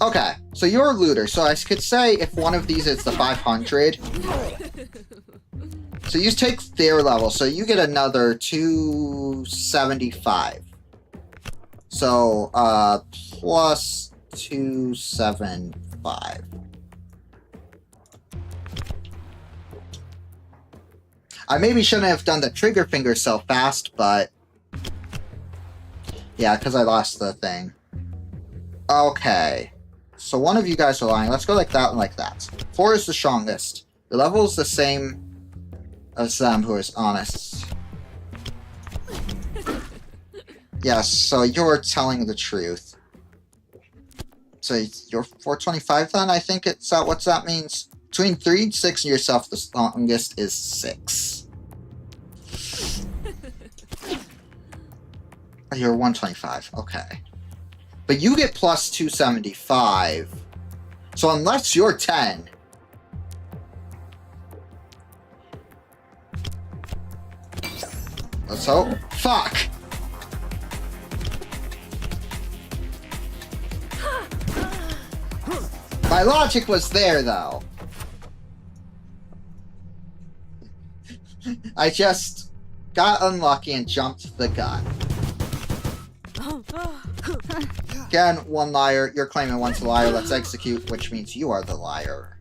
Okay, so you're a looter. So I could say if one of these is the 500. So you take their level, so you get another 275. So, plus 275. I maybe shouldn't have done the trigger finger so fast, but... yeah, because I lost the thing. Okay. So one of you guys are lying. Let's go like that and like that. 4 is the strongest. The level is the same as them who is honest. Yes, so you're telling the truth. So you're 425 then, I think it's what that means. Between 3 and 6 and yourself, the strongest is 6. You're 125, okay. But you get plus 275. So unless you're 10... let's hope. Fuck! My logic was there, though. I just got unlucky and jumped the gun. Again, one liar. You're claiming one's a liar. Let's execute, which means you are the liar.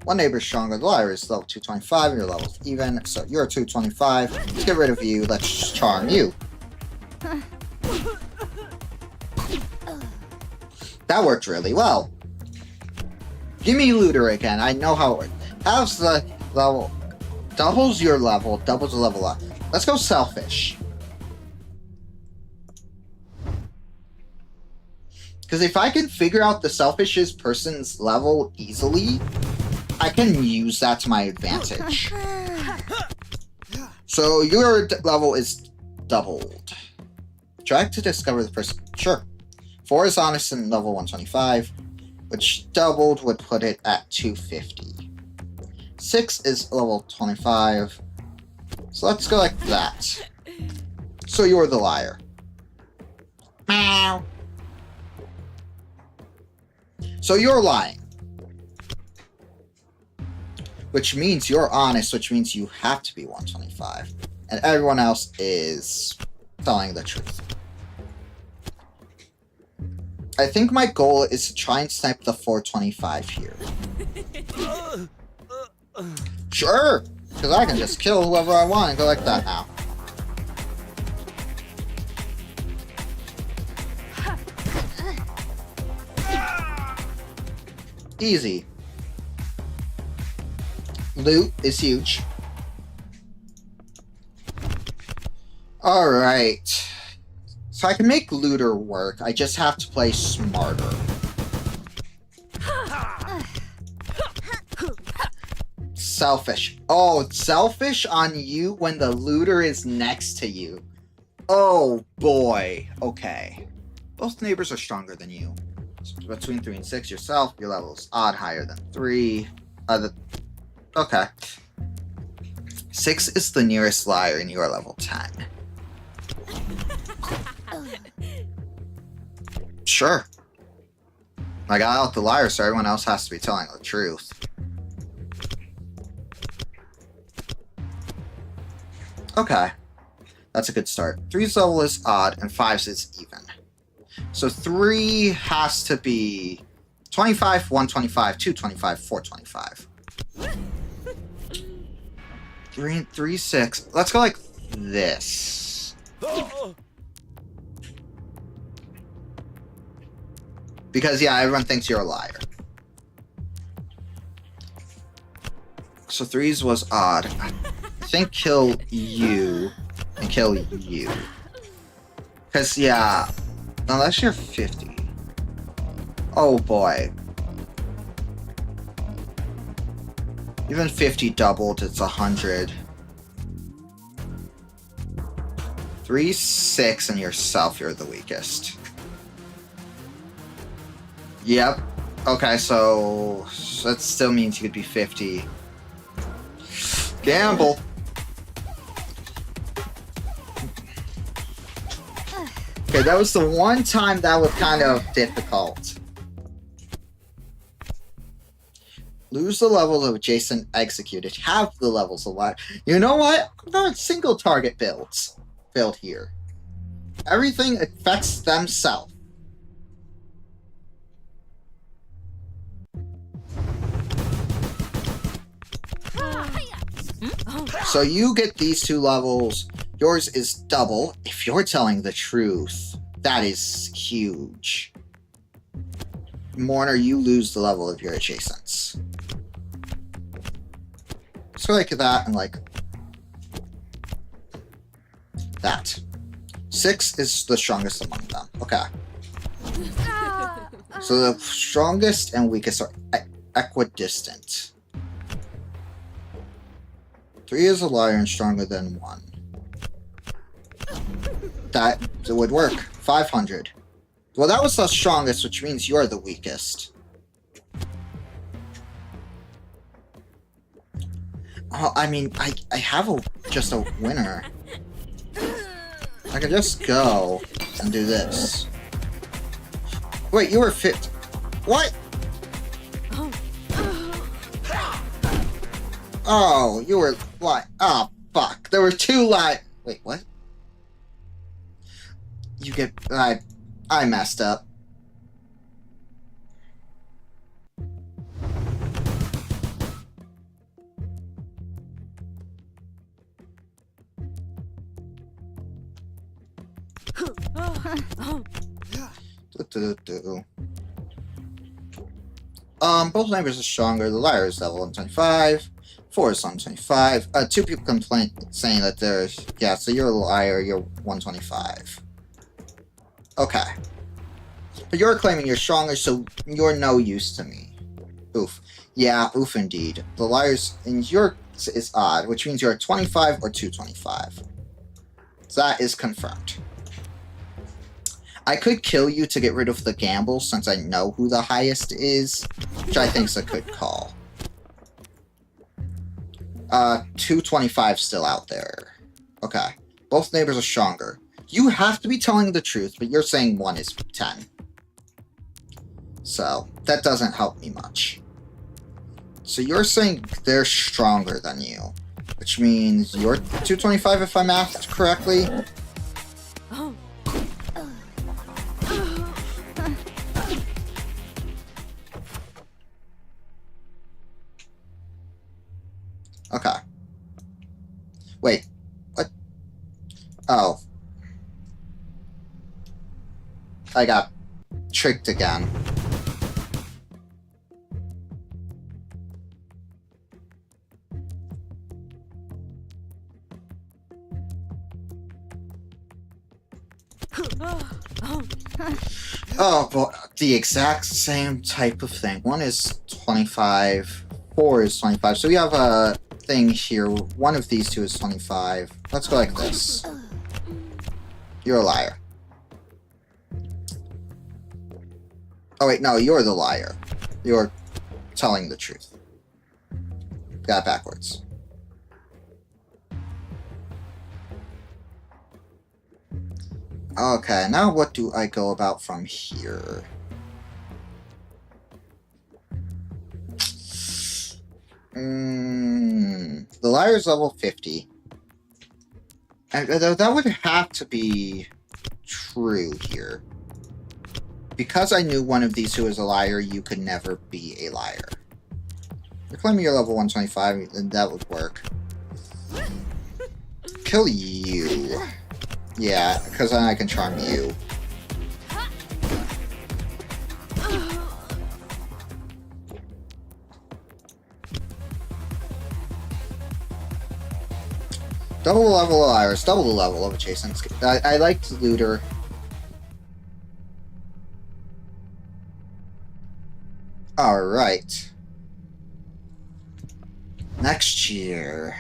One neighbor's stronger. The liar is level 225. Your level's even, so you're 225. Let's get rid of you. Let's charm you. That worked really well. Give me looter again. I know how it works. How's the level? Doubles your level. Doubles the level up. Let's go selfish. Because if I can figure out the selfish person's level easily, I can use that to my advantage. So your level is doubled. Try to discover the person. Sure. 4 is honest and level 125, which doubled would put it at 250. 6 is level 25. So let's go like that. So you're the liar. Meow. So you're lying. Which means you're honest, which means you have to be 125. And everyone else is telling the truth. I think my goal is to try and snipe the 425 here. Sure! Because I can just kill whoever I want and go like that now. Easy. Loot is huge. Alright. So I can make looter work, I just have to play smarter. Selfish. Oh, selfish on you when the looter is next to you. Oh boy. Okay. Both neighbors are stronger than you. So between 3 and 6 yourself, your level is odd higher than 3. Okay. 6 is the nearest liar and you are level 10. Sure. I got out the liar, so everyone else has to be telling the truth. Okay. That's a good start. 3's level is odd, and 5's is even. So 3 has to be 25, 125, 225, 425. 3, 6. Let's go like this. Because, yeah, everyone thinks you're a liar. So 3's was odd. I think kill you and kill you. Because, yeah, unless you're 50. Oh, boy. Even 50 doubled, it's 100. 3, 6, and yourself, you're the weakest. Yep. Okay, so that still means you could be 50. Gamble. Okay, that was the one time that was kind of difficult. Lose the levels of adjacent executed. Have the levels of life. You know what? I'm going single target builds. Build here. Everything affects themselves. So you get these 2 levels. Yours is double. If you're telling the truth, that is huge. Mourner, you lose the level of your adjacents. So like that and like that. 6 is the strongest among them. Okay. So the strongest and weakest are equidistant. 3 is a liar and stronger than 1. That would work. 500. Well, that was the strongest, which means you're the weakest. Oh, I mean, I have just a winner. I could just go and do this. Wait, you were fit. What? Oh, you were like, oh fuck. There were 2 Wait, what? You get, I messed up. Both neighbors are stronger. The liar is level 125. 4 is 125. 2 people complain saying that there's... Yeah, so you're a liar, you're 125. Okay. But you're claiming you're stronger, so you're no use to me. Oof. Yeah, oof indeed. The liars in your is odd, which means you're 25 or 225. So that is confirmed. I could kill you to get rid of the gamble, since I know who the highest is, which I think is a good call. 225 still out there. Okay. Both neighbors are stronger. You have to be telling the truth, but you're saying one is 10. So, that doesn't help me much. So you're saying they're stronger than you, which means you're 225 if I mathed correctly? Okay. Wait. What? Oh. I got tricked again. Oh, boy. The exact same type of thing. One is 25. 4 is 25. So we have a thing here. One of these two is 25. Let's go like this. You're a liar. Oh, wait. No, you're the liar. You're telling the truth. Got it backwards. Okay, now what do I go about from here? The liar's level 50. And that would have to be true here. Because I knew one of these two is a liar, you could never be a liar. You're claiming you're level 125, then that would work. Kill you. Yeah, because then I can charm you. Double the level of Iris, double the level of a Jason. I liked Looter. Alright. Next year.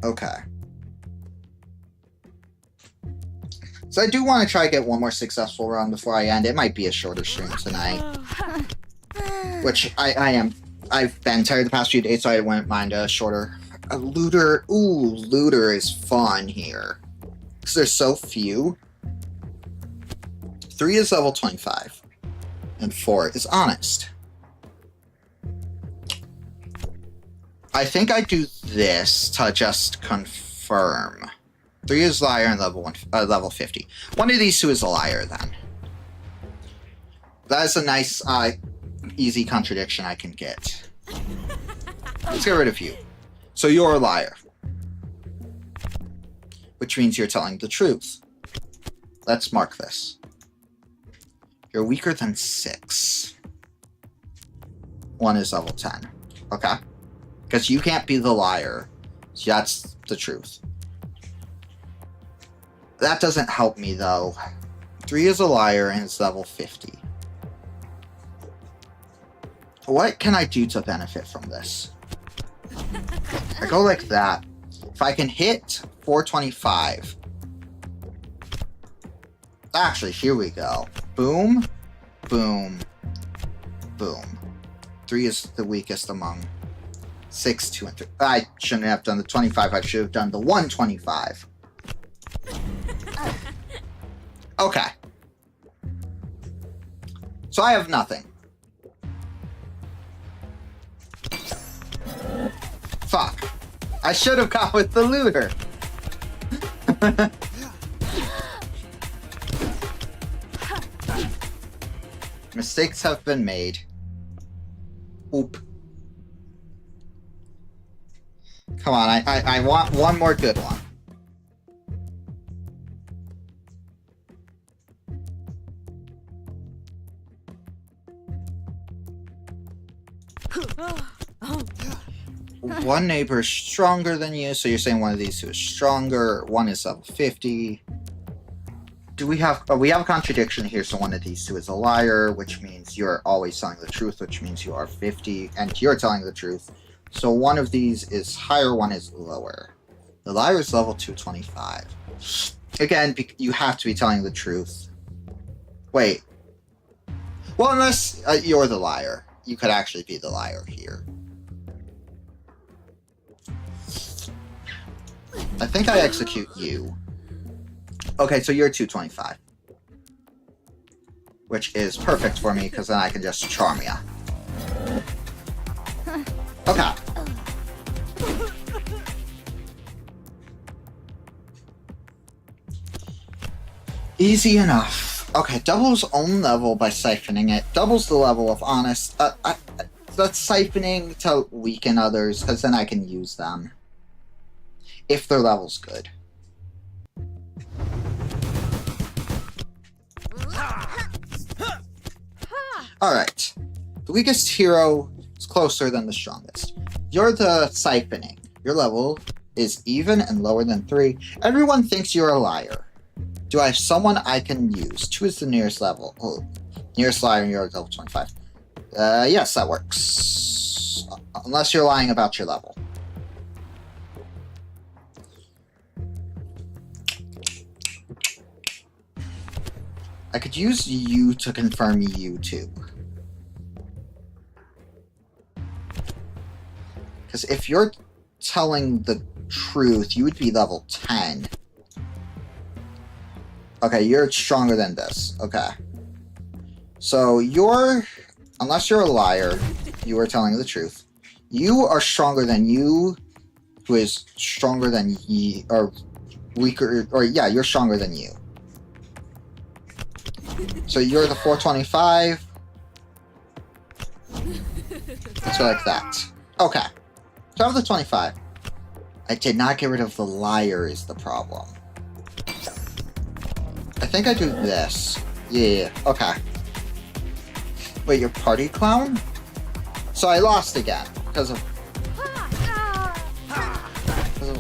Okay. So I do want to try to get one more successful run before I end. It might be a shorter stream tonight. Which I've been tired the past few days, so I wouldn't mind a shorter. A Looter. Ooh, Looter is fun here. Because there's so few. 3 is level 25. And 4 is honest. I think I do this to just confirm. 3 is liar and level 50. One of these two is a liar then. That is a nice, easy contradiction I can get. Let's get rid of you. So you're a liar. Which means you're telling the truth. Let's mark this. You're weaker than 6. 1 is level 10. Okay? Because you can't be the liar. So that's the truth. That doesn't help me, though. 3 is a liar and it's level 50. What can I do to benefit from this? I go like that. If I can hit 425. Actually, here we go. Boom, boom, boom. 3 is the weakest among 6, 2, and 3. I shouldn't have done the 25. I should have done the 125. Okay. So I have nothing. Fuck. I should have gone with the Looter. Mistakes have been made. Oop. Come on, I want one more good one. one neighbor is stronger than you, so you're saying one of these two is stronger. One is level 50. Do we have a contradiction here? So one of these two is a liar, which means you're always telling the truth, which means you are 50, and you're telling the truth. So one of these is higher, one is lower. The liar is level 225. Again, you have to be telling the truth. Wait. Well, unless you're the liar. You could actually be the liar here. I think I execute you. Okay, so you're 225. Which is perfect for me, because then I can just charm ya. Okay. Easy enough. Okay, doubles own level by siphoning it. Doubles the level of honest. That's siphoning to weaken others, because then I can use them. If their level's good. Alright. The weakest hero is closer than the strongest. You're the siphoning. Your level is even and lower than 3. Everyone thinks you're a liar. Do I have someone I can use? 2 is the nearest level. Oh, nearest liar and you're level 25. Yes, that works. Unless you're lying about your level. I could use you to confirm you too. Because if you're telling the truth, you would be level 10. Okay, you're stronger than this. Okay. So you're... Unless you're a liar, you are telling the truth. You are stronger than you, who is stronger than you, or weaker, or yeah, you're stronger than you. So you're the 425. Let's go like that. Okay. So I have the 25. I did not get rid of the liar is the problem. I think I do this. Yeah, okay. Wait, you're party clown? So I lost again because of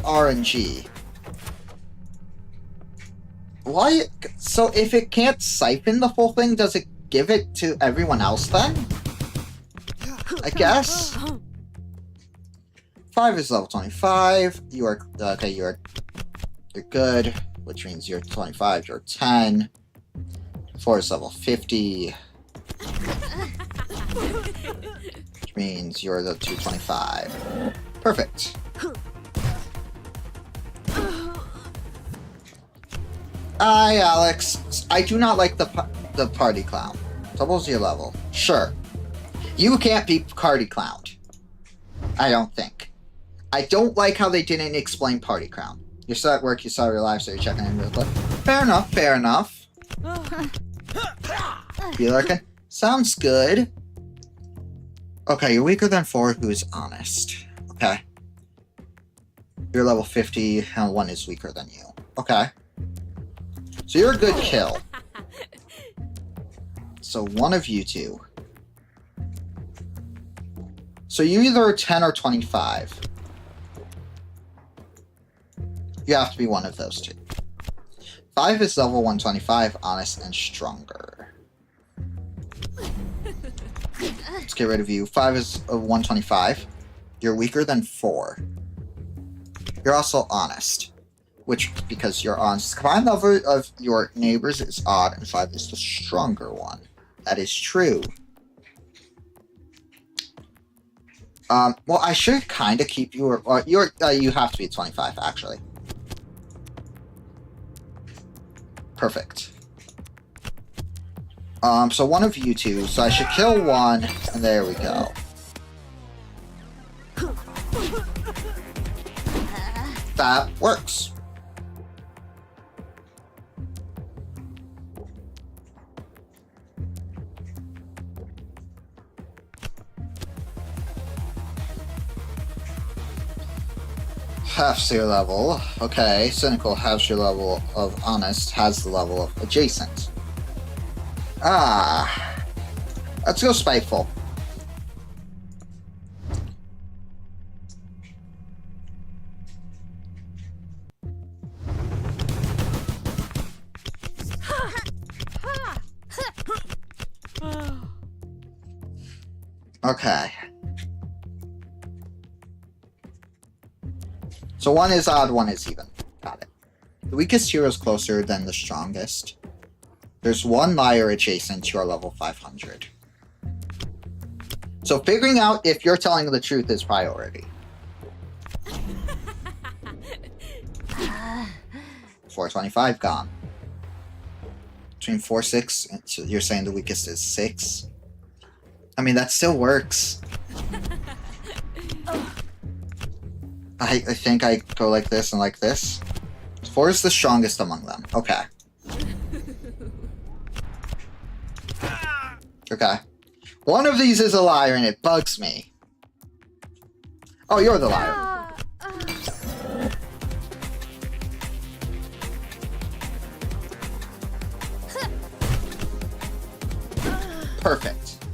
RNG. Why? So if it can't siphon the full thing, does it give it to everyone else then? I guess. 5 is level 25. You are okay. You're good, which means you're 25. You're 10. 4 is level 50. Which means you're the 225. Perfect. Hi, Alex. I do not like the party clown. Doubles your level. Sure. You can't be party clowned. I don't think. I don't like how they didn't explain party clown. You're still at work, you saw your live, so you're checking in real quick. Fair enough, fair enough. You lurking? Sounds good. Okay, you're weaker than 4, who is honest. Okay. You're level 50, and 1 is weaker than you. Okay. So you're a good kill. So one of you two. So you either 10 or 25. You have to be one of those two. 5 is level 125, honest and stronger. Let's get rid of you. 5 is 125. You're weaker than 4. You're also honest. Which, because you're honest, combined level of your neighbors is odd, and 5 is the stronger one. That is true. Well, I should kind of keep you, or you have to be 25, actually. Perfect. So one of you two, so I should kill one, and there we go. That works. Halves your level. Okay, cynical halves your level of honest, has the level of adjacent. Ah. Let's go spiteful. Okay. So one is odd, one is even. Got it. The weakest hero is closer than the strongest. There's one liar adjacent to your level 500. So figuring out if you're telling the truth is priority. 425 gone. Between 4, 6, and so you're saying the weakest is 6? I mean, that still works. I think I go like this and like this. 4 is the strongest among them. Okay. Okay. One of these is a liar and it bugs me. Oh, you're the liar. Perfect.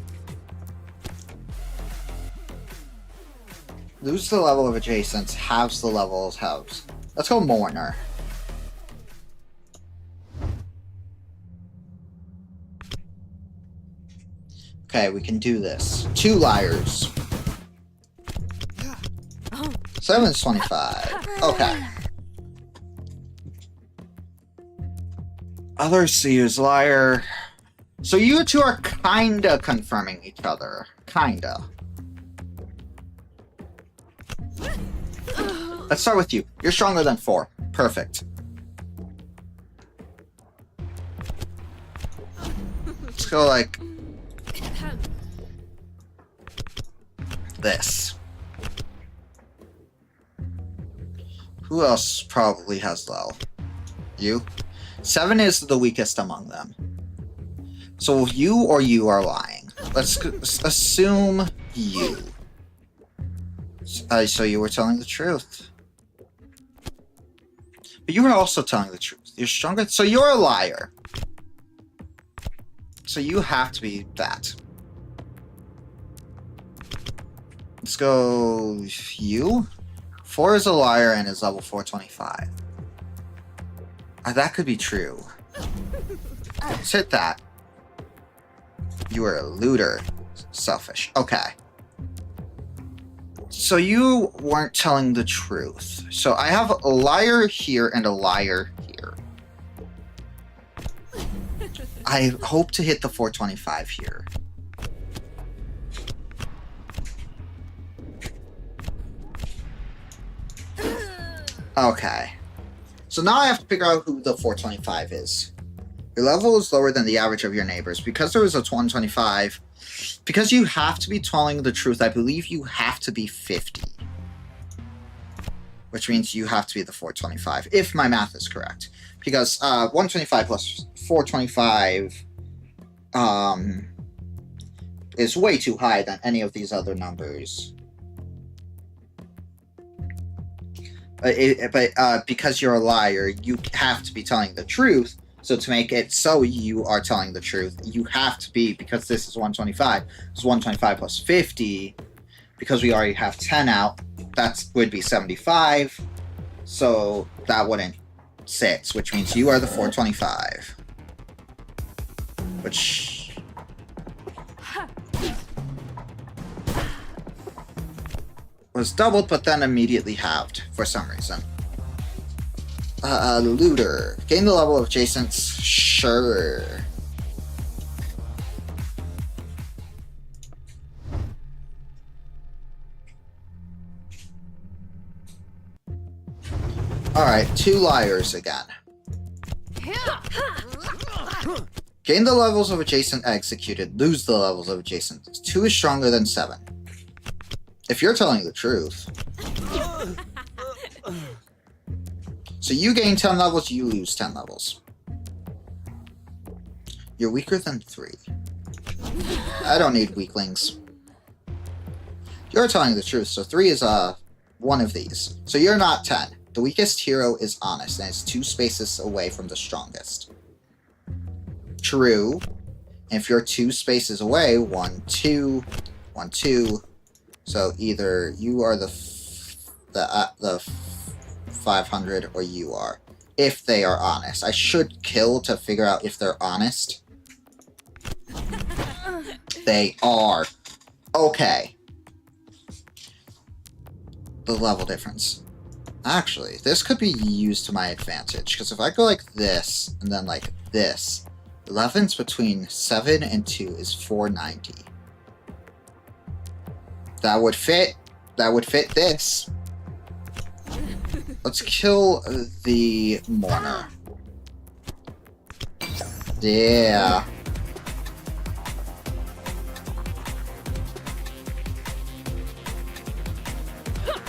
Lose the level of adjacent, halves the level of halves. Let's go Mourner. Okay, we can do this. 2 liars. 7's 25. Okay. Others see you as liar. So you two are kinda confirming each other. Kinda. Let's start with you. You're stronger than 4. Perfect. Let's go like this. Who else probably has low? You? 7 is the weakest among them. So you or you are lying. Let's assume you. So you were telling the truth. But you were also telling the truth. You're stronger. So you're a liar. So you have to be that. Let's go you. 4 is a liar and is level 425. That could be true. Let's hit that. You are a looter. Selfish. Okay. So you weren't telling the truth. So I have a liar here and a liar here. I hope to hit the 425 here. Okay. So now I have to figure out who the 425 is. Your level is lower than the average of your neighbors. Because there is a 125, because you have to be telling the truth, I believe you have to be 50. Which means you have to be the 425, if my math is correct. Because 125 plus 425 is way too high than any of these other numbers. But because you're a liar, you have to be telling the truth. So to make it so you are telling the truth, you have to be, because this is 125, it's 125 plus 50, because we already have 10 out, that would be 75, so that wouldn't 6, which means you are the 425. Which... was doubled, but then immediately halved for some reason. Looter. Gain the level of adjacents? Sure. Alright, 2 liars again. Gain the levels of adjacent executed. Lose the levels of adjacent. 2 is stronger than 7. If you're telling the truth. So you gain 10 levels, you lose 10 levels. You're weaker than 3. I don't need weaklings. You're telling the truth, so 3 is one of these. So you're not 10. The weakest hero is honest, and is 2 spaces away from the strongest. True. If you're 2 spaces away, 1, 2, 1, 2. So either you are the 500 or you are. If they are honest. I should kill to figure out if they're honest. They are. Okay. The level difference. Actually, this could be used to my advantage, because if I go like this, and then like this, the difference between 7 and 2 is 490. That would fit. That would fit this. Let's kill the mourner. Yeah.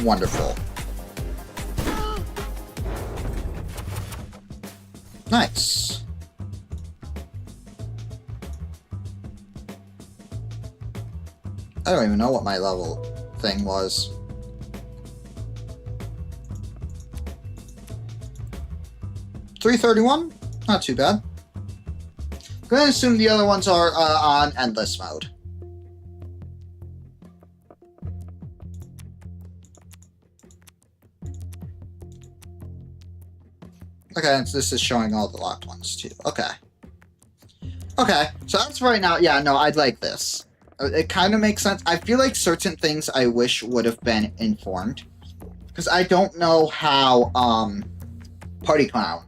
Wonderful. Nice. I don't even know what my level thing was. $331? Not too bad. I'm going to assume the other ones are on endless mode. Okay, so this is showing all the locked ones too. Okay. Okay, so that's right now. Yeah, no, I'd like this. It kind of makes sense. I feel like certain things I wish would have been informed. Because I don't know how Party Clown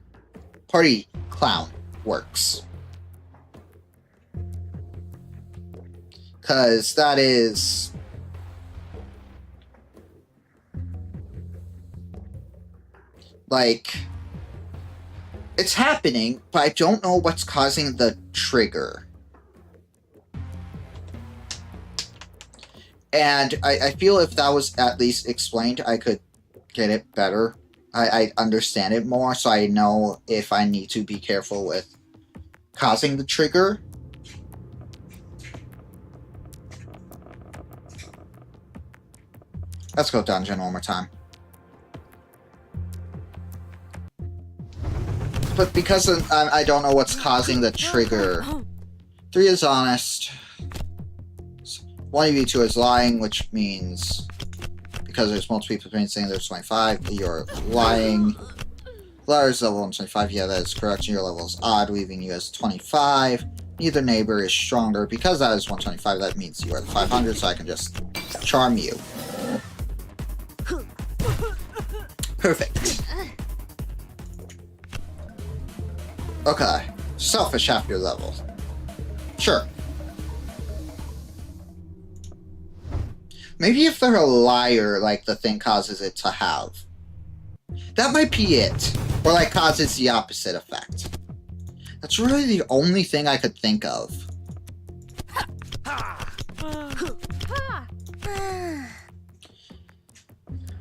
works. Because that is... like... it's happening, but I don't know what's causing the trigger. And I feel if that was at least explained, I could get it better. I understand it more, so I know if I need to be careful with causing the trigger. Let's go dungeon one more time. But because I don't know what's causing the trigger. 3 is honest. 1v2 is lying, which means because there's multiple people saying there's 25, you're lying. Liar's level 125, yeah, that is correct. Your level is odd, leaving you as 25. Neither neighbor is stronger. Because that is 125, that means you are the 500, so I can just charm you. Perfect. Okay. Selfish half your level. Sure. Maybe if they're a liar, like, the thing causes it to have. That might be it. Or, like, causes the opposite effect. That's really the only thing I could think of.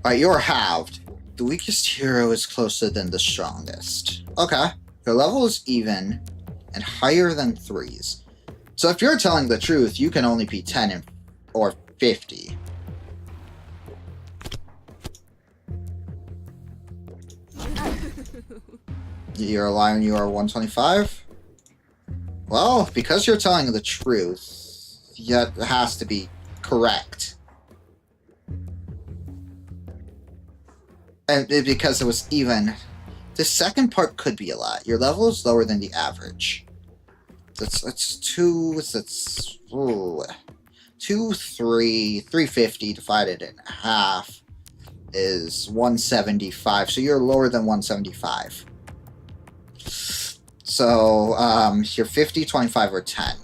Alright, you're halved. The weakest hero is closer than the strongest. Okay. Your level is even and higher than 3's. So if you're telling the truth, you can only be 10 or 50. You're a liar and you are 125? Well, because you're telling the truth, that has to be correct. And because it was even, the second part could be a lot. Your level is lower than the average. That's 350 divided in half is 175. So you're lower than 175. So, you're 50, 25, or 10.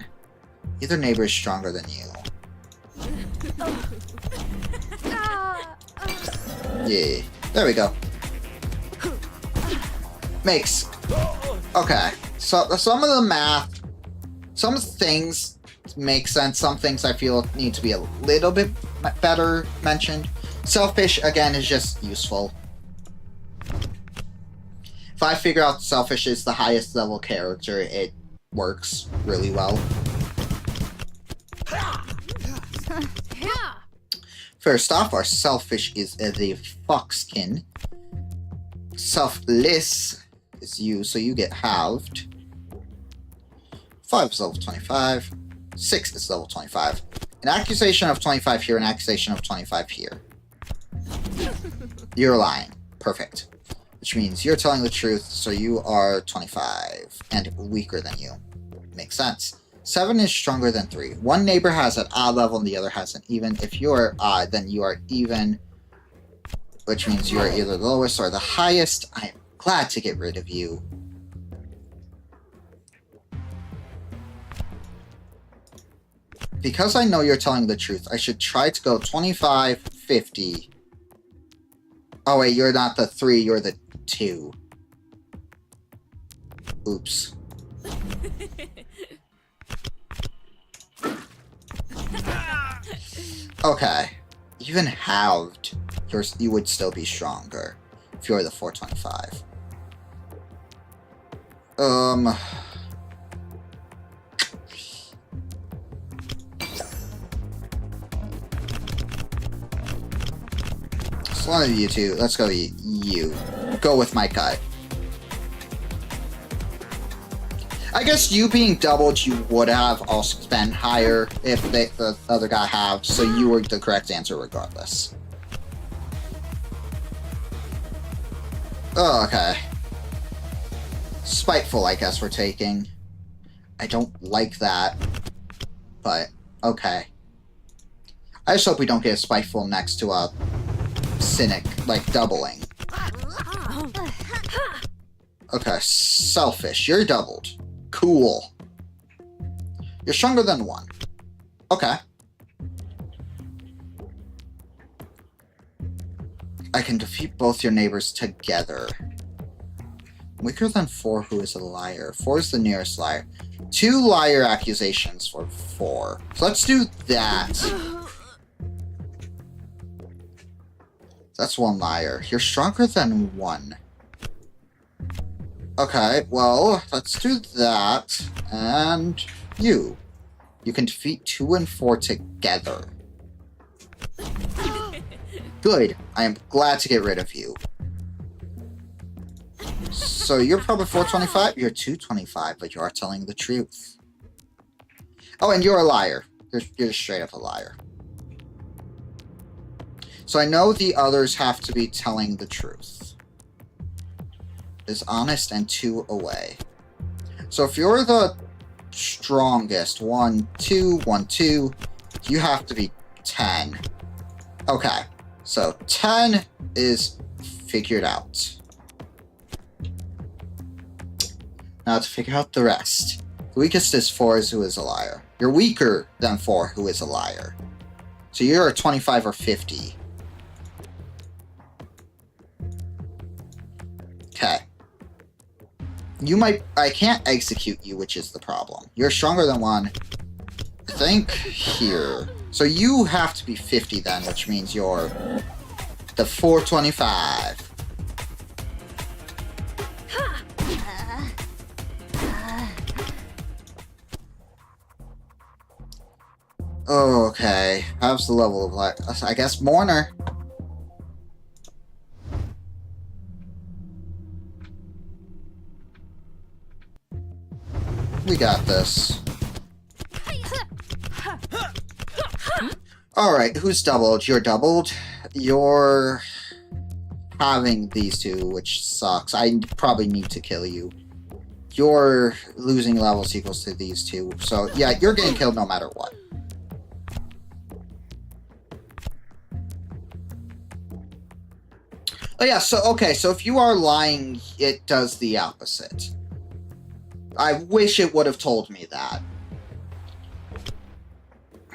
Either neighbor is stronger than you. Yeah, there we go. Makes. Okay, so some of the math, some things make sense, some things I feel need to be a little bit better mentioned. Selfish, again, is just useful. If I figure out Selfish is the highest level character, it works really well. First off, our Selfish is the Foxkin. Selfless is you, so you get halved. 5 is level 25. 6 is level 25. An accusation of 25 here, an accusation of 25 here. You're lying. Perfect. Which means you're telling the truth, so you are 25 and weaker than you. Makes sense. 7 is stronger than 3. One neighbor has an odd level and the other has an even. If you're odd, then you are even, which means you are either the lowest or the highest. I am glad to get rid of you. Because I know you're telling the truth, I should try to go 25, 50. Oh wait, you're not the 3, you're the 2. Oops. Okay. Even halved, you would still be stronger if you're the 425. So one of you two, let's go you. Go with my gut. I guess you being doubled, you would have also been higher if the other guy have, so you were the correct answer regardless. Oh, okay. Spiteful, I guess we're taking. I don't like that, but okay. I just hope we don't get spiteful next to a cynic, like doubling. Okay, selfish, you're doubled. Cool. You're stronger than 1. Okay. I can defeat both your neighbors together. Weaker than 4, who is a liar? 4 is the nearest liar. 2 liar accusations for 4. So let's do that. That's 1 liar. You're stronger than 1. Okay, well, let's do that. And you. You can defeat 2 and 4 together. Good. I am glad to get rid of you. So you're probably 425? You're 225, but you are telling the truth. Oh, and you're a liar. You're straight up a liar. So I know the others have to be telling the truth. Is honest and 2 away. So if you're the strongest, 1, 2, 1, 2, you have to be 10. Okay, so 10 is figured out. Now to figure out the rest. The weakest is 4, who is a liar. You're weaker than 4, who is a liar. So you're a 25 or 50. Okay. You might... I can't execute you, which is the problem. You're stronger than 1. I think here. So you have to be 50 then, which means you're the 425. Okay. How's the level of life? I guess Mourner. We got this. Alright, who's doubled? You're doubled. You're having these 2, which sucks. I probably need to kill you. Your losing levels equals to these 2. So, yeah, you're getting killed no matter what. Oh yeah, so, okay, so if you are lying, it does the opposite. I wish it would have told me that.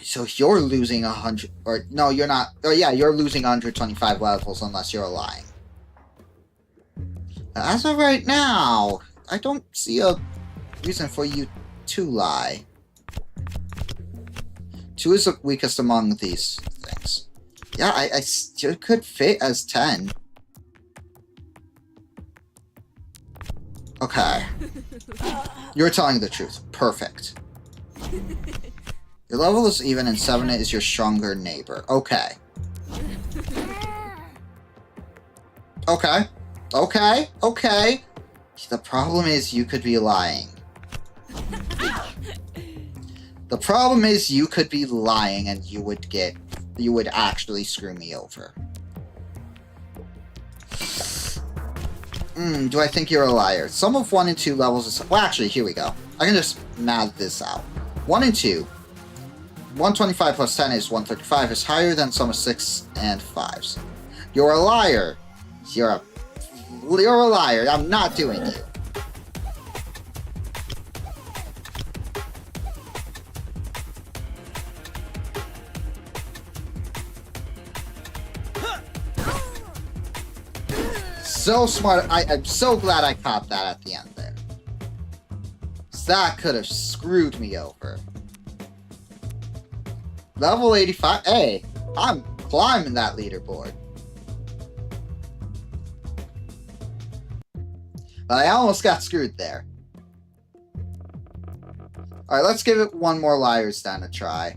So you're losing 100... Or, no, you're not... Oh, yeah, you're losing 125 levels unless you're lying. As of right now, I don't see a reason for you to lie. 2 is the weakest among these things. Yeah, I still could fit as 10. Okay. You're telling the truth. Perfect. Your level is even and 7 is your stronger neighbor. Okay. Okay. Okay. Okay. The problem is you could be lying. The problem is you could be lying and you would actually screw me over. Do I think you're a liar? Some of 1 and 2 levels is... Well, actually, here we go. I can just math this out. 1 and 2. 125 plus 10 is 135 is higher than sum of 6 and 5s. You're a liar. You're a liar. I'm not doing it. So smart. I'm so glad I caught that at the end there. That could have screwed me over. Level 85. Hey, I'm climbing that leaderboard. But I almost got screwed there. Alright, let's give it one more liar's stand a try.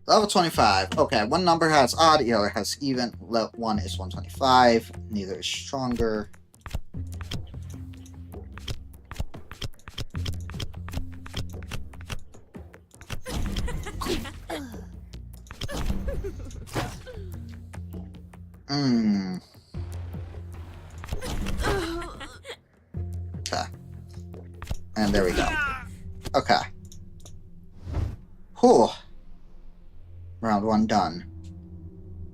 Level 25. Okay, one number has odd, the other has even. One is 125. Neither is stronger. Okay. And there we go. Okay. Whew. Round 1 done.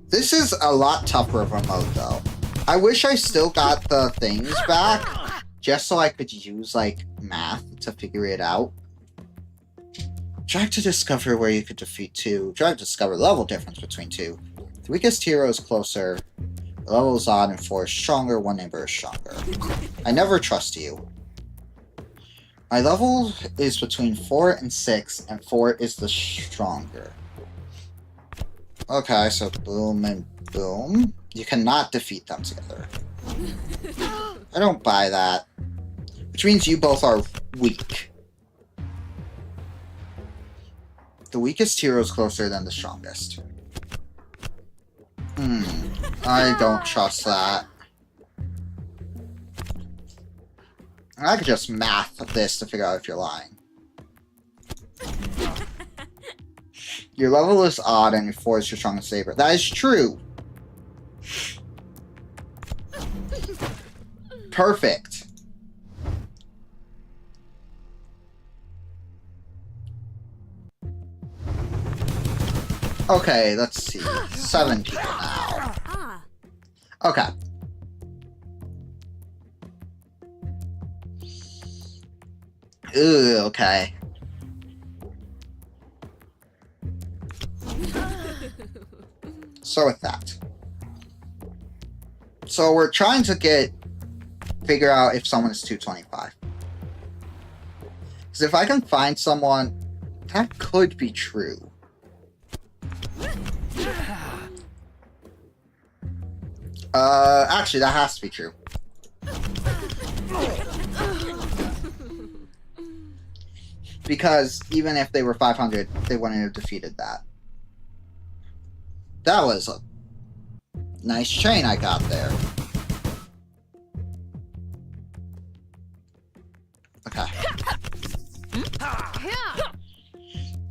This is a lot tougher of a mode, though. I wish I still got the things back, just so I could use, like, math to figure it out. Try to discover where you could defeat 2. Try to discover level difference between 2. The weakest hero is closer. The level is odd and 4 is stronger. One neighbor is stronger. I never trust you. My level is between 4 and 6, and 4 is the stronger. Okay, so boom and boom. You cannot defeat them together. I don't buy that. Which means you both are weak. The weakest hero is closer than the strongest. I don't trust that. I could just math this to figure out if you're lying. Your level is odd and your 4 is your strongest saber. That is true. Perfect. Okay, let's see. 7 people now. Okay. Ooh, okay. So with that. So we're trying to figure out if someone is 225. Because if I can find someone, that could be true. Actually, that has to be true. Because even if they were 500, they wouldn't have defeated that. That was a nice chain I got there. Okay.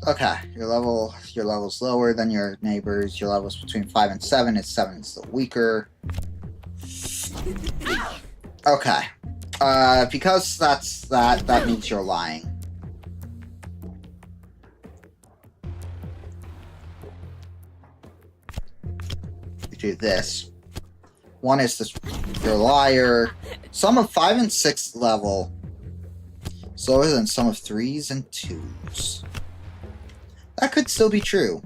Okay, your level's lower than your neighbors. Your level's between 5 and 7. It's 7 is the weaker. Okay. Because that means you're lying. You do this. 1 is your liar. Sum of 5 and 6 level is lower than sum of 3s and 2s. That could still be true.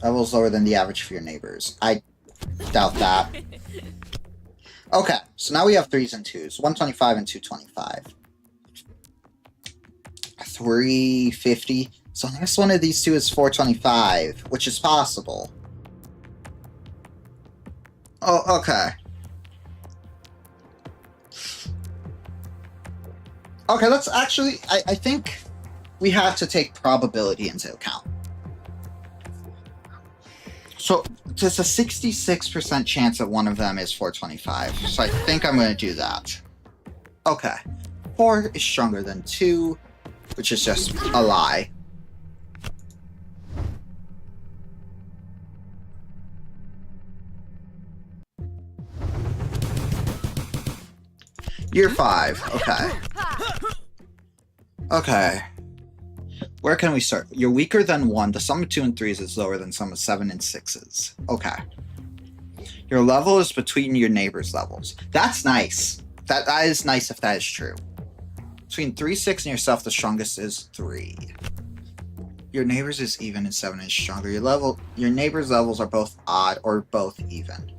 Level's lower than the average for your neighbors. I doubt that. Okay, so now we have 3s and 2s. 125 and 225. 350. So next one of these two is 425, which is possible. Oh, okay. Okay, let's actually... I think we have to take probability into account. So, there's a 66% chance that one of them is 425. So I think I'm going to do that. Okay. 4 is stronger than 2, which is just a lie. You're 5. Okay. Okay. Where can we start? You're weaker than 1. The sum of 2 and 3s is lower than the sum of 7 and 6s. Okay. Your level is between your neighbors' levels. That's nice. That is nice if that is true. Between 3, 6, and yourself, the strongest is 3. Your neighbors is even and 7 is stronger. Your neighbors' levels are both odd or both even.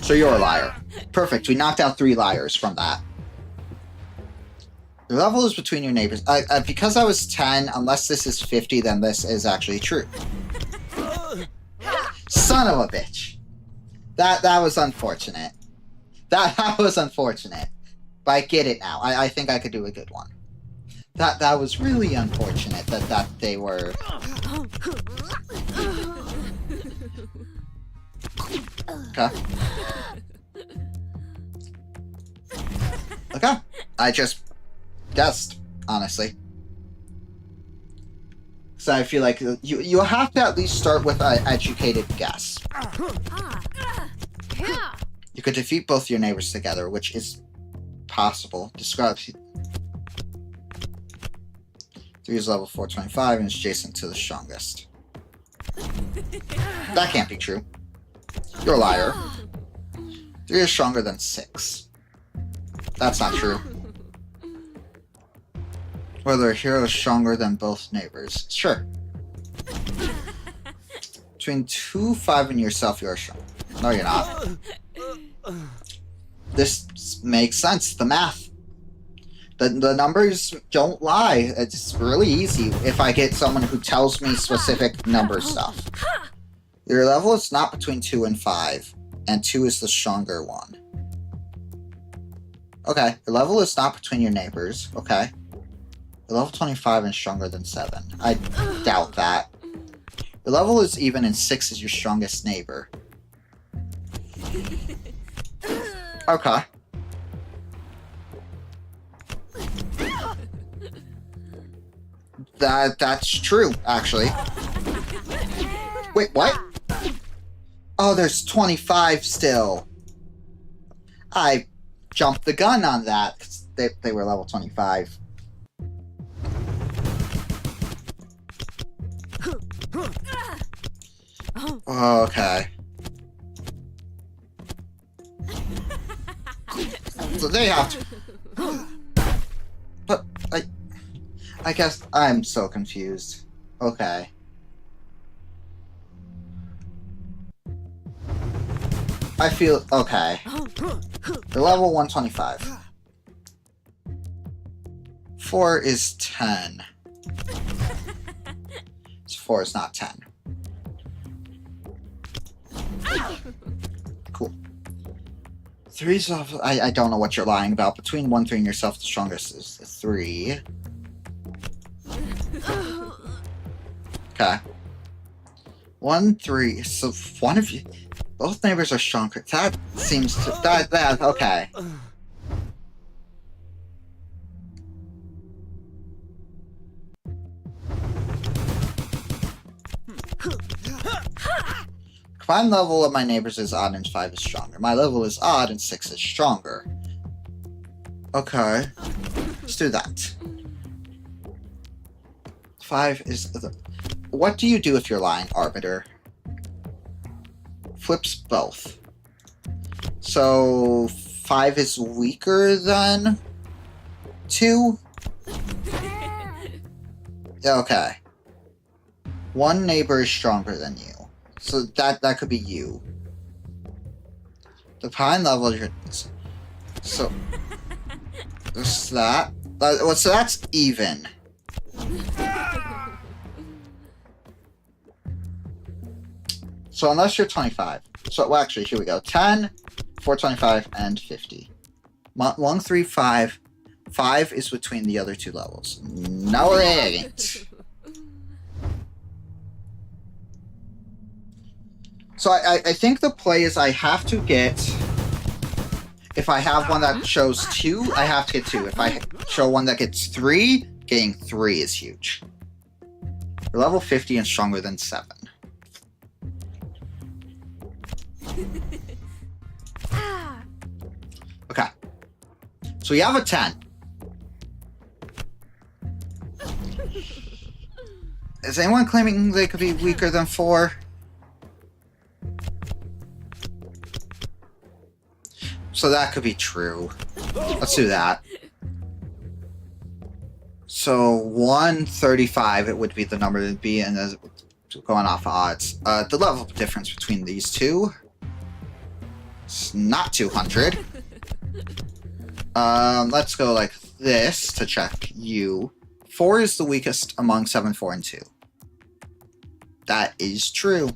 So you're a liar. Perfect. We knocked out 3 liars from that. The level is between your neighbors. Because I was 10, unless this is 50, then this is actually true. Son of a bitch. That was unfortunate. That was unfortunate. But I get it now. I think I could do a good one. That was really unfortunate that they were... Okay. Okay. I just guessed, honestly. So I feel like you have to at least start with an educated guess. You could defeat both your neighbors together, which is possible. Describe. 3 is level 425 and is adjacent to the strongest. That can't be true. You're a liar. 3 is stronger than 6. That's not true. Whether a hero is stronger than both neighbors. Sure. Between 2, 5, and yourself, you're strong. No, you're not. This makes sense. The math. The numbers don't lie. It's really easy if I get someone who tells me specific number stuff. Your level is not between 2 and 5, and 2 is the stronger one. Okay, your level is not between your neighbors. Okay. Your level 25 and stronger than 7. I doubt that. Your level is even and 6 is your strongest neighbor. Okay. That's true, actually. Wait, what? Oh, there's 25 still. I jumped the gun on that, 'cause they were level 25. Okay. So they have to... But, I guess I'm so confused. Okay. I feel... Okay. They're level 125. 4 is 10. So 4 is not 10. Cool. 3's level... I don't know what you're lying about. Between 1, 3, and yourself, the strongest is 3. Okay. 1, 3. So one of you... Both neighbors are stronger. That seems to... That... Okay. Combined level of my neighbors is odd and 5 is stronger. My level is odd and 6 is stronger. Okay. Let's do that. 5 is... What do you do if you're lying, Arbiter? Flips both. So 5 is weaker than 2? Yeah, okay. 1 neighbor is stronger than you. So that could be you. The pine level... So... There's that. So that's even. So unless you're 25. So, well, actually, here we go. 10, 425, and 50. 1, 3, 5. 5 is between the other 2 levels. No, it ain't. So I think the play is I have to get... If I have one that shows 2, I have to get 2. If I show one that gets 3, getting 3 is huge. You're level 50 and stronger than 7. Okay. So we have a 10. Is anyone claiming they could be weaker than 4? So that could be true. Let's do that. So 135, it would be the number to be, and going off odds. The level difference between these two, it's not 200. Let's go like this to check you. 4 is the weakest among 7, 4, and 2. That is true.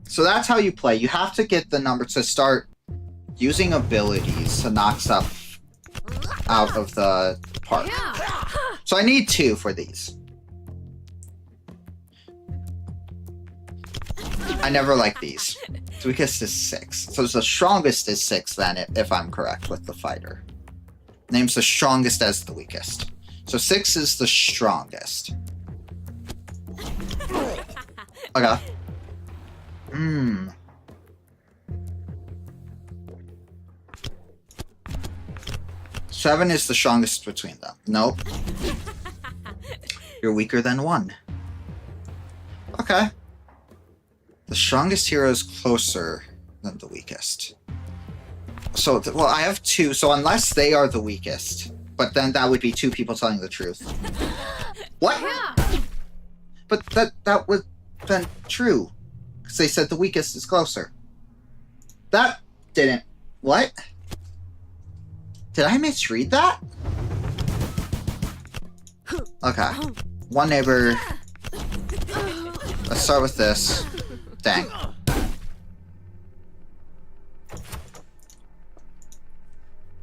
So that's how you play. You have to get the number to start using abilities to knock stuff out of the park. So I need 2 for these. I never like these. The weakest is 6. So the strongest is 6 then, if I'm correct with the fighter. Names the strongest as the weakest. So 6 is the strongest. Okay. 7 is the strongest between them. Nope. You're weaker than 1. Okay. The strongest hero is closer than the weakest. So, well, I have 2, so unless they are the weakest, but then that would be 2 people telling the truth. What? But that would have been true. Because they said the weakest is closer. That didn't... What? Did I misread that? Okay. 1 neighbor. Let's start with this. Dang.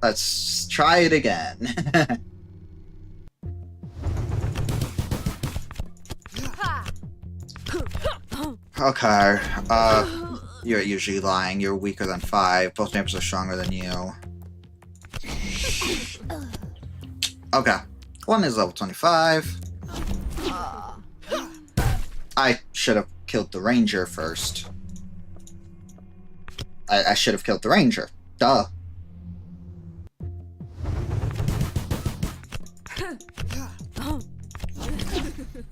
Let's try it again. Okay. You're usually lying. You're weaker than 5. Both neighbors are stronger than you. Okay. 1 is level 25. I should have killed the ranger first. I should have killed the ranger. Duh.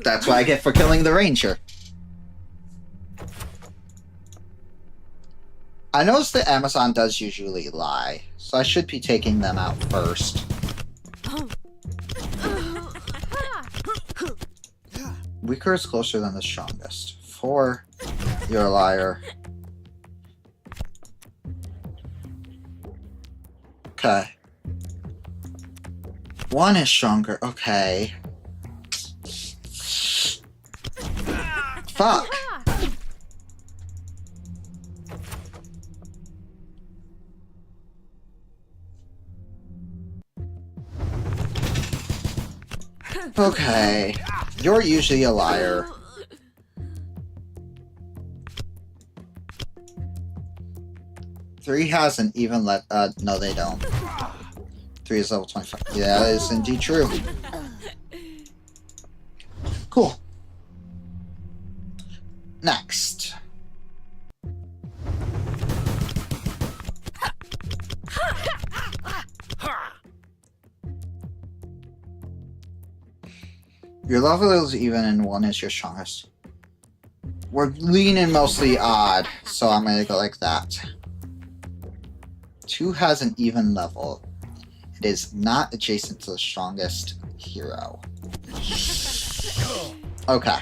That's what I get for killing the ranger. I noticed that Amazon does usually lie, so I should be taking them out first. Weaker is closer than the strongest. 4, you're a liar. Okay. 1 is stronger. Okay. Fuck. Okay. You're usually a liar. Three has an even no they don't. 3 is level 25. Yeah, that is indeed true. Cool. Next. Your level is even and 1 is your strongest. We're leaning mostly odd, so I'm gonna go like that. 2 has an even level. It is not adjacent to the strongest hero. Okay.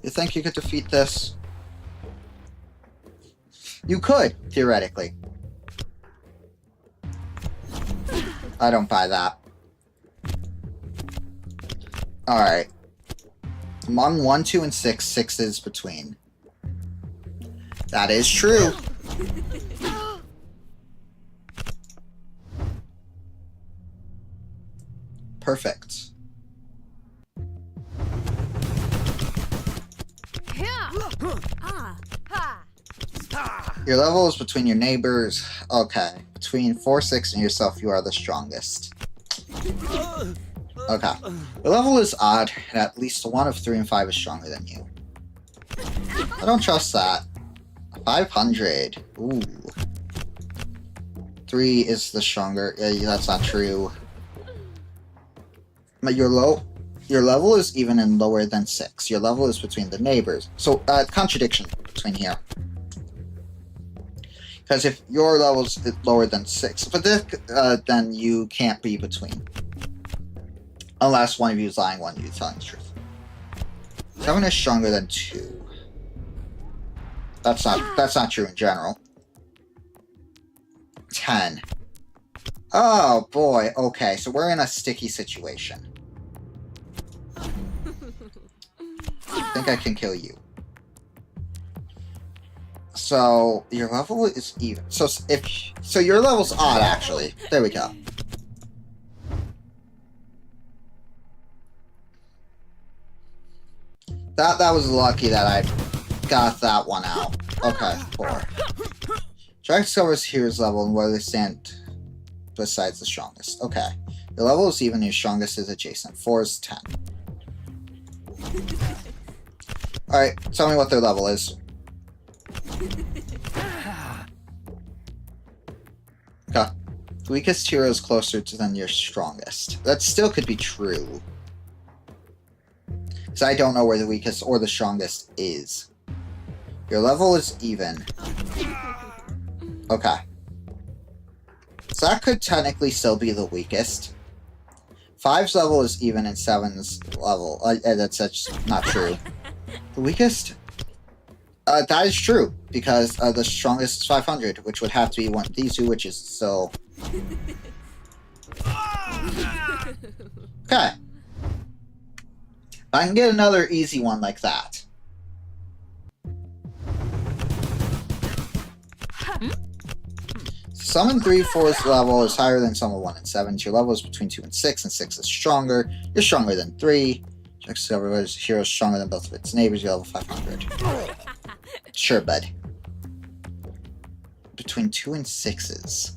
You think you could defeat this? You could, theoretically. I don't buy that. Alright. Among 1, 2, and 6, 6 is between. That is true. Perfect. Your level is between your neighbors. Okay. Between 4, 6, and yourself, you are the strongest. Okay. Your level is odd, and at least one of 3 and 5 is stronger than you. I don't trust that. 500. Ooh. 3 is the stronger. That's not true. But your level is even and lower than 6. Your level is between the neighbors. So, contradiction between here. Because if your level's lower than 6, but then you can't be between. Unless one of you is lying, one of you is telling the truth. 7 is stronger than 2. That's not true in general. 10. Oh boy, okay, so we're in a sticky situation. I think I can kill you. So your level is even. So your level's odd actually. There we go. That was lucky that I got that one out. Okay, 4. Try to discover his hero's level and where they stand besides the strongest. Okay. Your level is even, your strongest is adjacent. 4 is 10. Alright, tell me what their level is. Okay. The weakest hero is closer than your strongest. That still could be true. Because I don't know where the weakest or the strongest is. Your level is even. Okay. So that could technically still be the weakest. 5's level is even and 7's level. That's not true. The weakest? That is true, because the strongest is 500, which would have to be one of these two witches, so... Okay. I can get another easy one like that. Summon 3/4's level is higher than Summon 1 and 7's. Your level is between 2 and 6 is stronger. You're stronger than 3. Check to discover whether the hero is stronger than both of its neighbors. Your level 500. Sure, bud. Between 2 and 6's.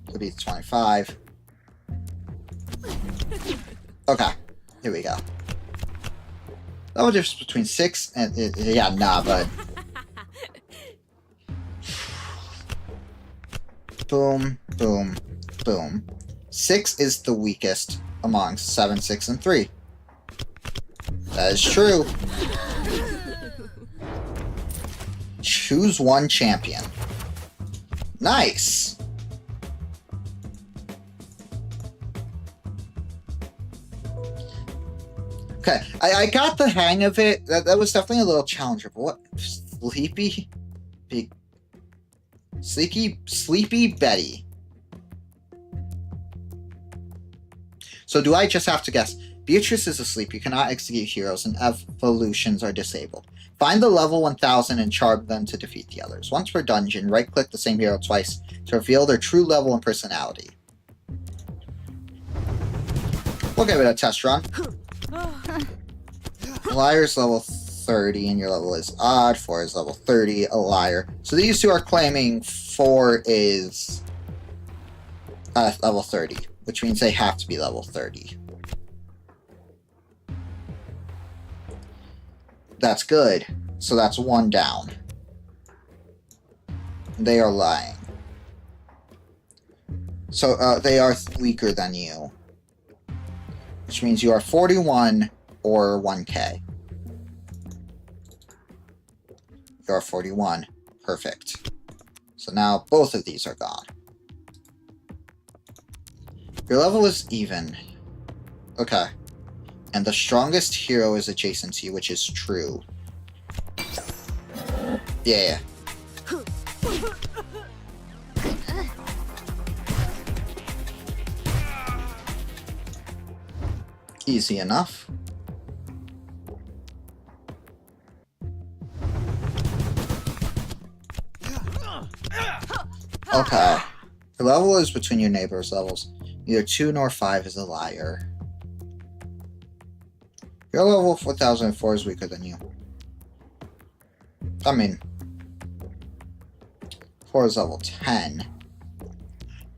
Could be 25. Okay, here we go. Level difference between 6 and... yeah, nah, bud. Boom, boom, boom. 6 is the weakest among 7, 6, and 3. That is true. Choose one champion. Nice! Okay, I got the hang of it. That was definitely a little challenger, but what? Sleepy Betty. So do I just have to guess? Beatrice is asleep. You cannot execute heroes, and evolutions are disabled. Find the level 1000 and charm them to defeat the others. Once per dungeon, right-click the same hero twice to reveal their true level and personality. We'll give it a test run. Liar's level 30, and your level is odd. 4 is level 30, a liar. So these two are claiming 4 is level 30, which means they have to be level 30. That's good. So that's 1 down. They are lying. So they are weaker than you. Which means you are 41 or 1k. You are 41. Perfect. So now both of these are gone. Your level is even. Okay. And the strongest hero is adjacent to you, which is true. Yeah. Easy enough. Okay. Your level is between your neighbors' levels. Neither 2 nor 5 is a liar. Your level 4004 is weaker than you. I mean, 4 is level 10.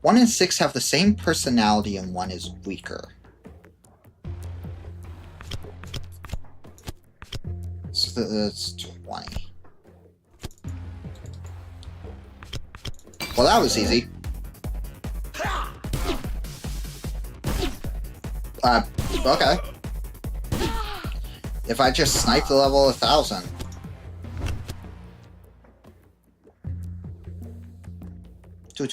1 and 6 have the same personality and 1 is weaker. It's 20. Well, that was easy. Okay. If I just snipe the level 1000. Two.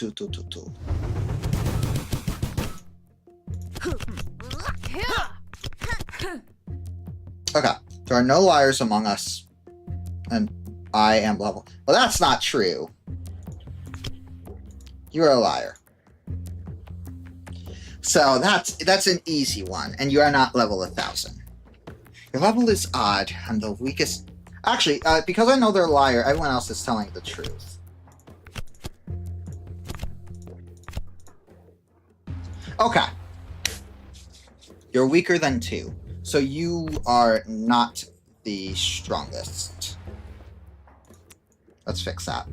Okay. There are no liars among us. And I am level. Well, that's not true. You're a liar. So that's an easy one, and you are not level 1000. Your level is odd, and the weakest... Actually, because I know they're a liar, everyone else is telling the truth. Okay. You're weaker than 2, so you are not the strongest. Let's fix that.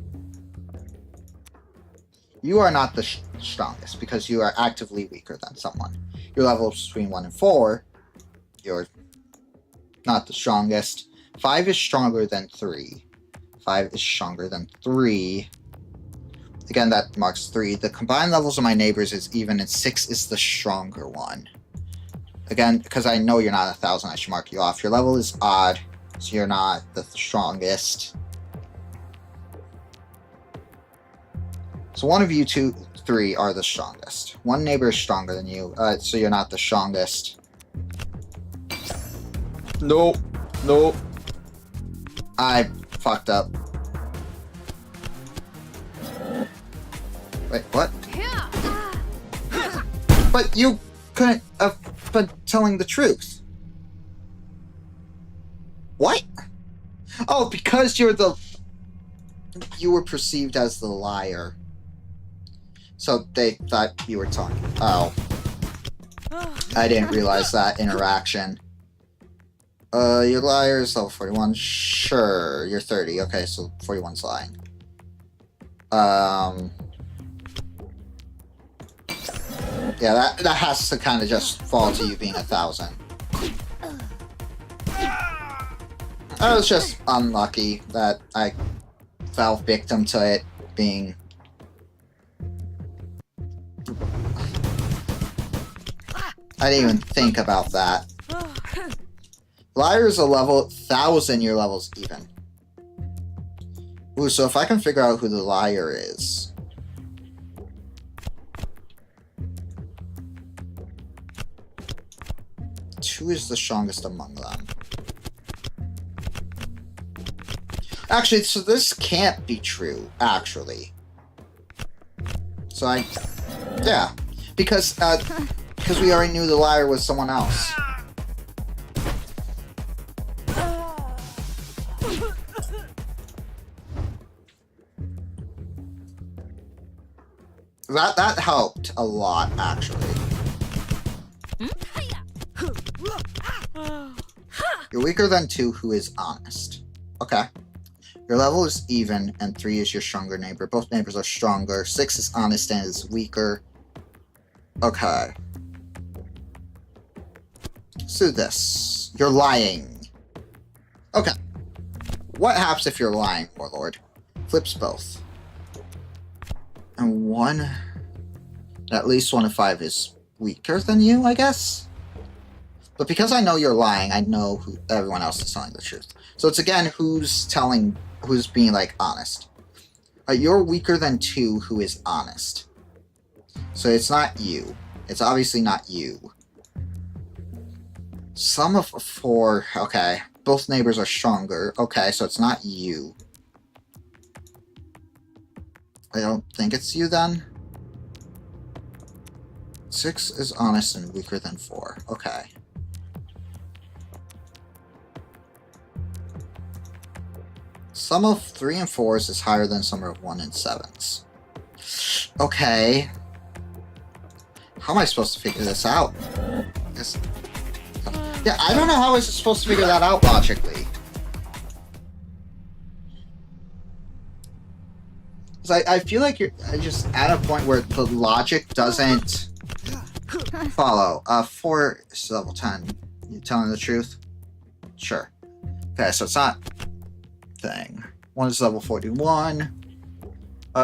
You are not the strongest, because you are actively weaker than someone. Your level is between 1 and 4. You're not the strongest. 5 is stronger than 3. 5 is stronger than 3. Again, that marks 3. The combined levels of my neighbors is even, and 6 is the stronger one. Again, because I know you're not 1000, I should mark you off. Your level is odd, so you're not the strongest. So one of you 3 are the strongest. One neighbor is stronger than you, so you're not the strongest. Nope. I fucked up. Wait, what? But you couldn't have been telling the truth. What? Oh, because you were perceived as the liar. So they thought you were talking. Oh. I didn't realize that interaction. Your liar is level 41. Sure, you're 30. Okay, so 41's lying. Yeah, that has to kind of just fall to you being 1000. I was just unlucky that I fell victim to it being... I didn't even think about that. Liar is a level 1000, your level's even. Ooh, so if I can figure out who the liar is... Who is the strongest among them? Actually, so this can't be true, actually. So yeah. Because we already knew the liar was someone else. That helped a lot, actually. You're weaker than 2, who is honest. Okay. Your level is even, and 3 is your stronger neighbor. Both neighbors are stronger. 6 is honest and is weaker. Okay. Let's do this. You're lying. Okay. What happens if you're lying, Warlord? Flips both. And at least 1 of 5 is weaker than you, I guess? But because I know you're lying, I know who everyone else is telling the truth. So it's again, who's being, like, honest. You're weaker than 2, who is honest. So it's not you. It's obviously not you. Sum of 4, okay. Both neighbors are stronger. Okay, so it's not you. I don't think it's you then. 6 is honest and weaker than 4. Okay. Sum of 3 and 4s is higher than sum of 1 and 7s. Okay. How am I supposed to figure this out? Yeah, I don't know how I was supposed to figure that out logically. I feel like you're just at a point where the logic doesn't follow. 4 is level 10. You telling the truth? Sure. Okay, so it's not thing. One is level 41.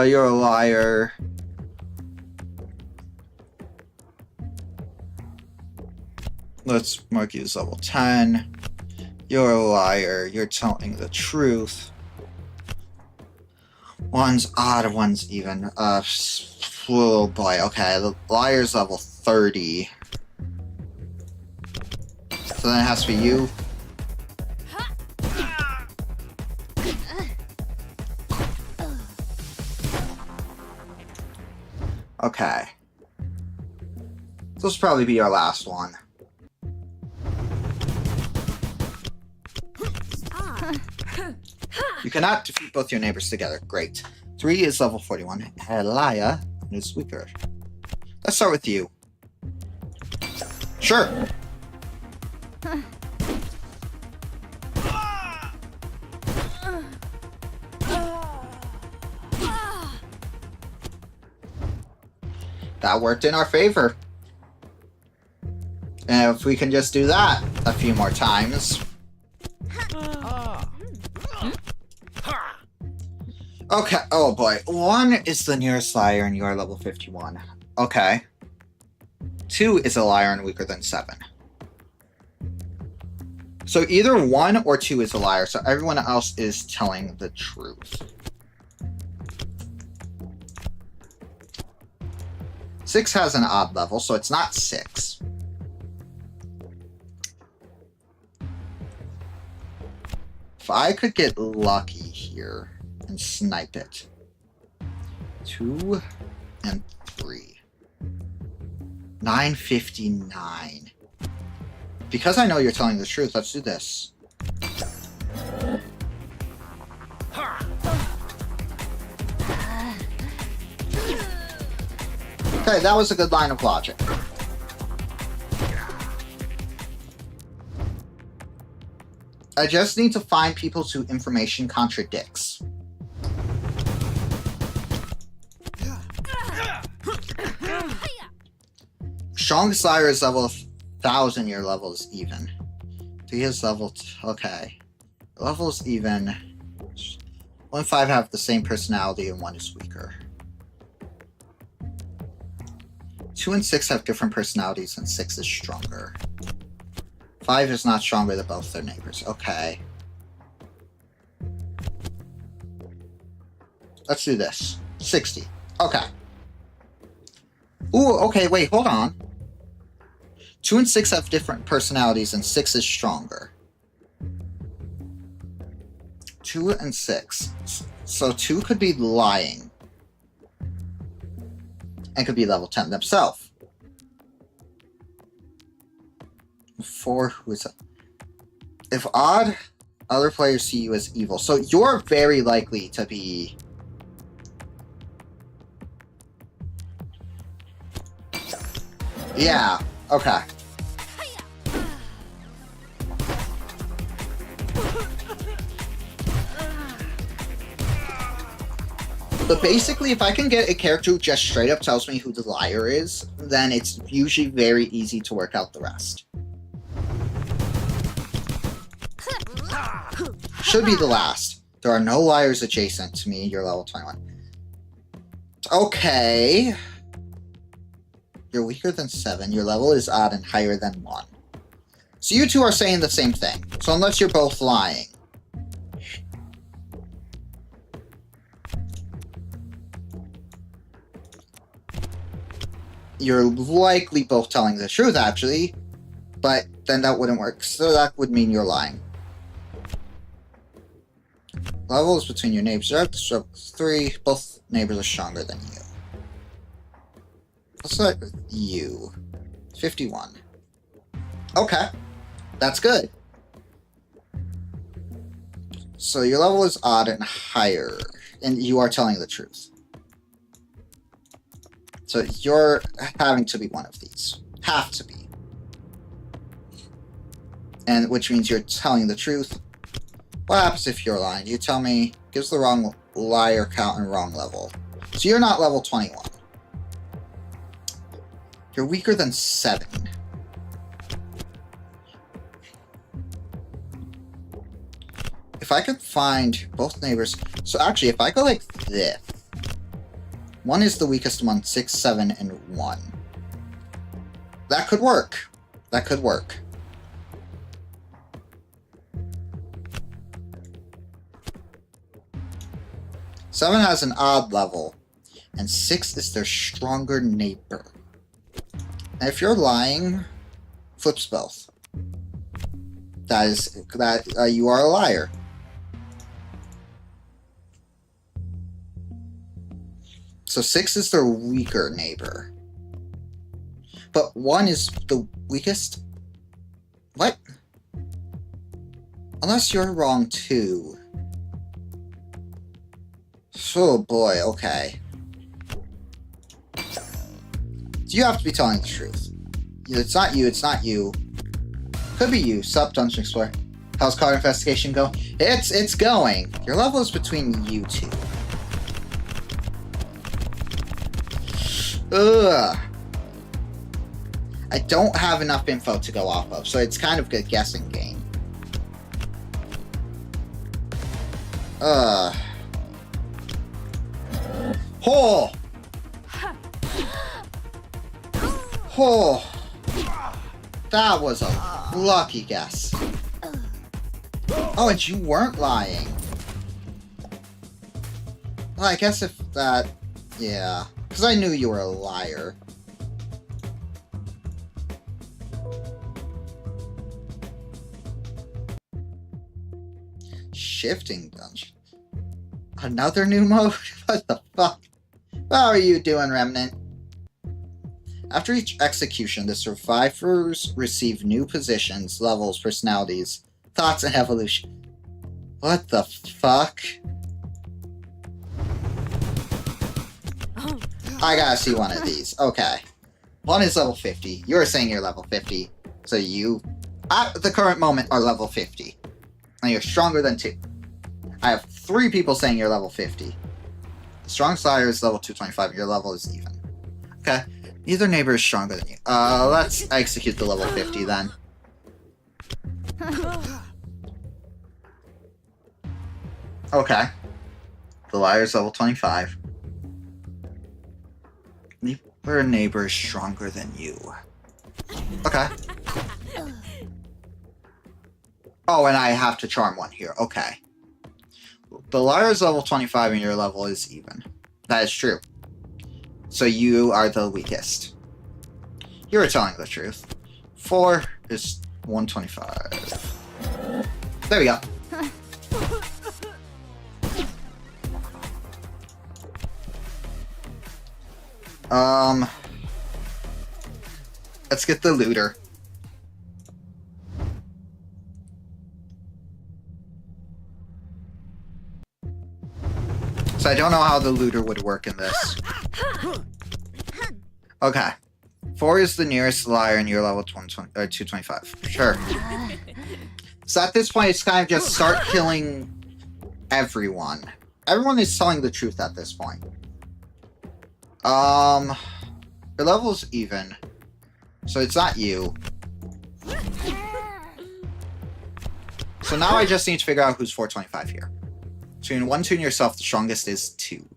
You're a liar. Let's mark you as level 10. You're a liar. You're telling the truth. One's odd, one's even. Oh boy, okay. The liar's level 30. So then it has to be you. Okay. This will probably be our last one. You cannot defeat both your neighbors together. Great. 3 is level 41. Elia is weaker. Let's start with you. Sure. That worked in our favor. And if we can just do that a few more times. Okay, oh boy. 1 is the nearest liar and you are level 51. Okay. 2 is a liar and weaker than 7. So either 1 or 2 is a liar, so everyone else is telling the truth. 6 has an odd level, so it's not 6. If I could get lucky here and snipe it. 2 and 3. 959. Because I know you're telling the truth, let's do this. Okay, that was a good line of logic. I just need to find people whose information contradicts. Strongest liar is level 1000, your level is even. 3 is level... okay. Level is even. 1 and 5 have the same personality and 1 is weaker. 2 and 6 have different personalities and 6 is stronger. 5 is not stronger than both their neighbors. Okay. Let's do this. 60. Okay. Ooh, okay, wait, hold on. 2 and 6 have different personalities and 6 is stronger. 2 and 6. So 2 could be lying. And could be level 10 themselves. 4, who is... if odd, other players see you as evil. So you're very likely to be... yeah, okay. But basically, if I can get a character who just straight up tells me who the liar is, then it's usually very easy to work out the rest. Should be the last. There are no liars adjacent to me. You're level 21. Okay. You're weaker than 7. Your level is odd and higher than 1. So you two are saying the same thing. So unless you're both lying. You're likely both telling the truth, actually. But then that wouldn't work. So that would mean you're lying. Levels between your neighbors are 3. Both neighbors are stronger than you. Let's start with you. 51. Okay. That's good. So your level is odd and higher. And you are telling the truth. So you're having to be one of these. Have to be. And which means you're telling the truth. What happens if you're lying? You tell me, gives the wrong liar count and wrong level. So you're not level 21. You're weaker than 7. if I could find both neighbors... So actually, if I go like this... 1 is the weakest among 6, 7, and 1. That could work. That could work. Seven has an odd level, and 6 is their stronger neighbor. And if you're lying, flips both. You are a liar. So 6 is their weaker neighbor. But 1 is the weakest? What? Unless you're wrong too. Oh boy, okay. You have to be telling the truth. It's not you, it's not you. Could be you. Sup, Dungeon Explorer. How's card investigation go? It's going. Your level is between you two. Ugh. I don't have enough info to go off of, so it's kind of a guessing game. Oh! Oh! That was a lucky guess. Oh, and you weren't lying. Well, I guess if that... Yeah. Because I knew you were a liar. Shifting dungeon. Another new mode? What the fuck? How are you doing, Remnant? After each execution, the survivors receive new positions, levels, personalities, thoughts, and evolution. What the fuck? I gotta see one of these. Okay. One is level 50. You're saying you're level 50. So you, at the current moment, are level 50. And you're stronger than 2. I have 3 people saying you're level 50. The strongest liar is level 225. Your level is even. Okay. Neither neighbor is stronger than you. Let's execute the level 50 then. Okay. The liar's level 25. Neither neighbor is stronger than you. Okay. Oh, and I have to charm one here. Okay. The liar's level 25 and your level is even. That is true. So you are the weakest. You're telling the truth. 4 is 125. There we go. Let's get the looter. So I don't know how the looter would work in this. Okay. 4 is the nearest liar and you're level 225. Sure. So at this point, it's kind of just start killing everyone. Everyone is telling the truth at this point. Your level's even. So it's not you. So now I just need to figure out who's 425 here. Between 1, 2, and yourself, the strongest is 2.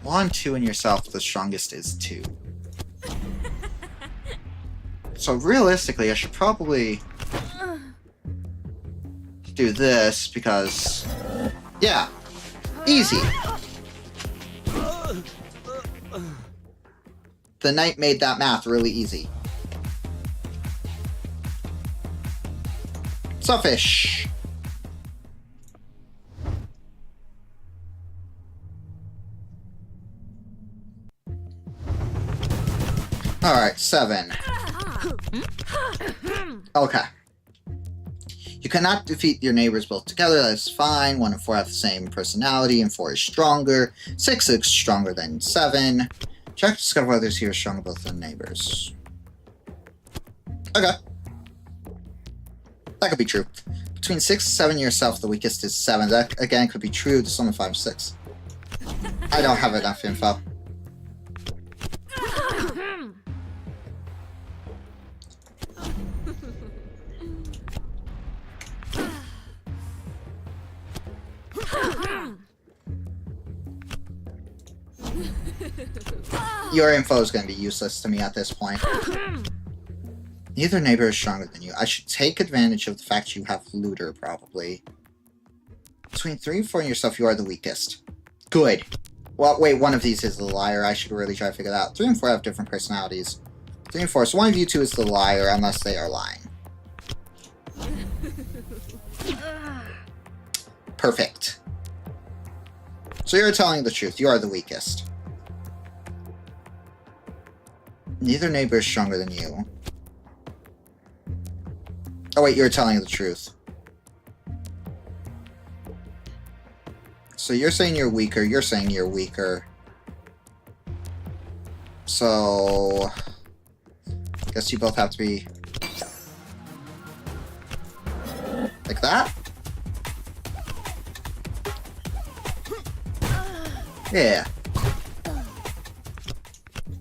1, 2, and yourself, the strongest is 2. So realistically, I should probably do this because, yeah, easy. The knight made that math really easy. Selfish. Alright, 7. Okay. You cannot defeat your neighbors both together, that's fine. 1 and 4 have the same personality, and 4 is stronger. 6 is stronger than 7. Check to discover whether here is stronger both than neighbors. Okay. That could be true. Between 6 and 7 yourself, the weakest is 7. That, again, could be true to some of 5 and 6. I don't have enough info. Your info is going to be useless to me at this point. Neither neighbor is stronger than you. I should take advantage of the fact you have looter, probably. Between 3 and 4 and yourself, you are the weakest. Good. Well, wait, one of these is the liar. I should really try to figure that out. 3 and 4 have different personalities. 3 and 4, so one of you two is the liar, unless they are lying. Perfect. So you're telling the truth. You are the weakest. Neither neighbor is stronger than you. Oh wait, you're telling the truth. So you're saying you're weaker, you're saying you're weaker. So... I guess you both have to be... like that? Yeah.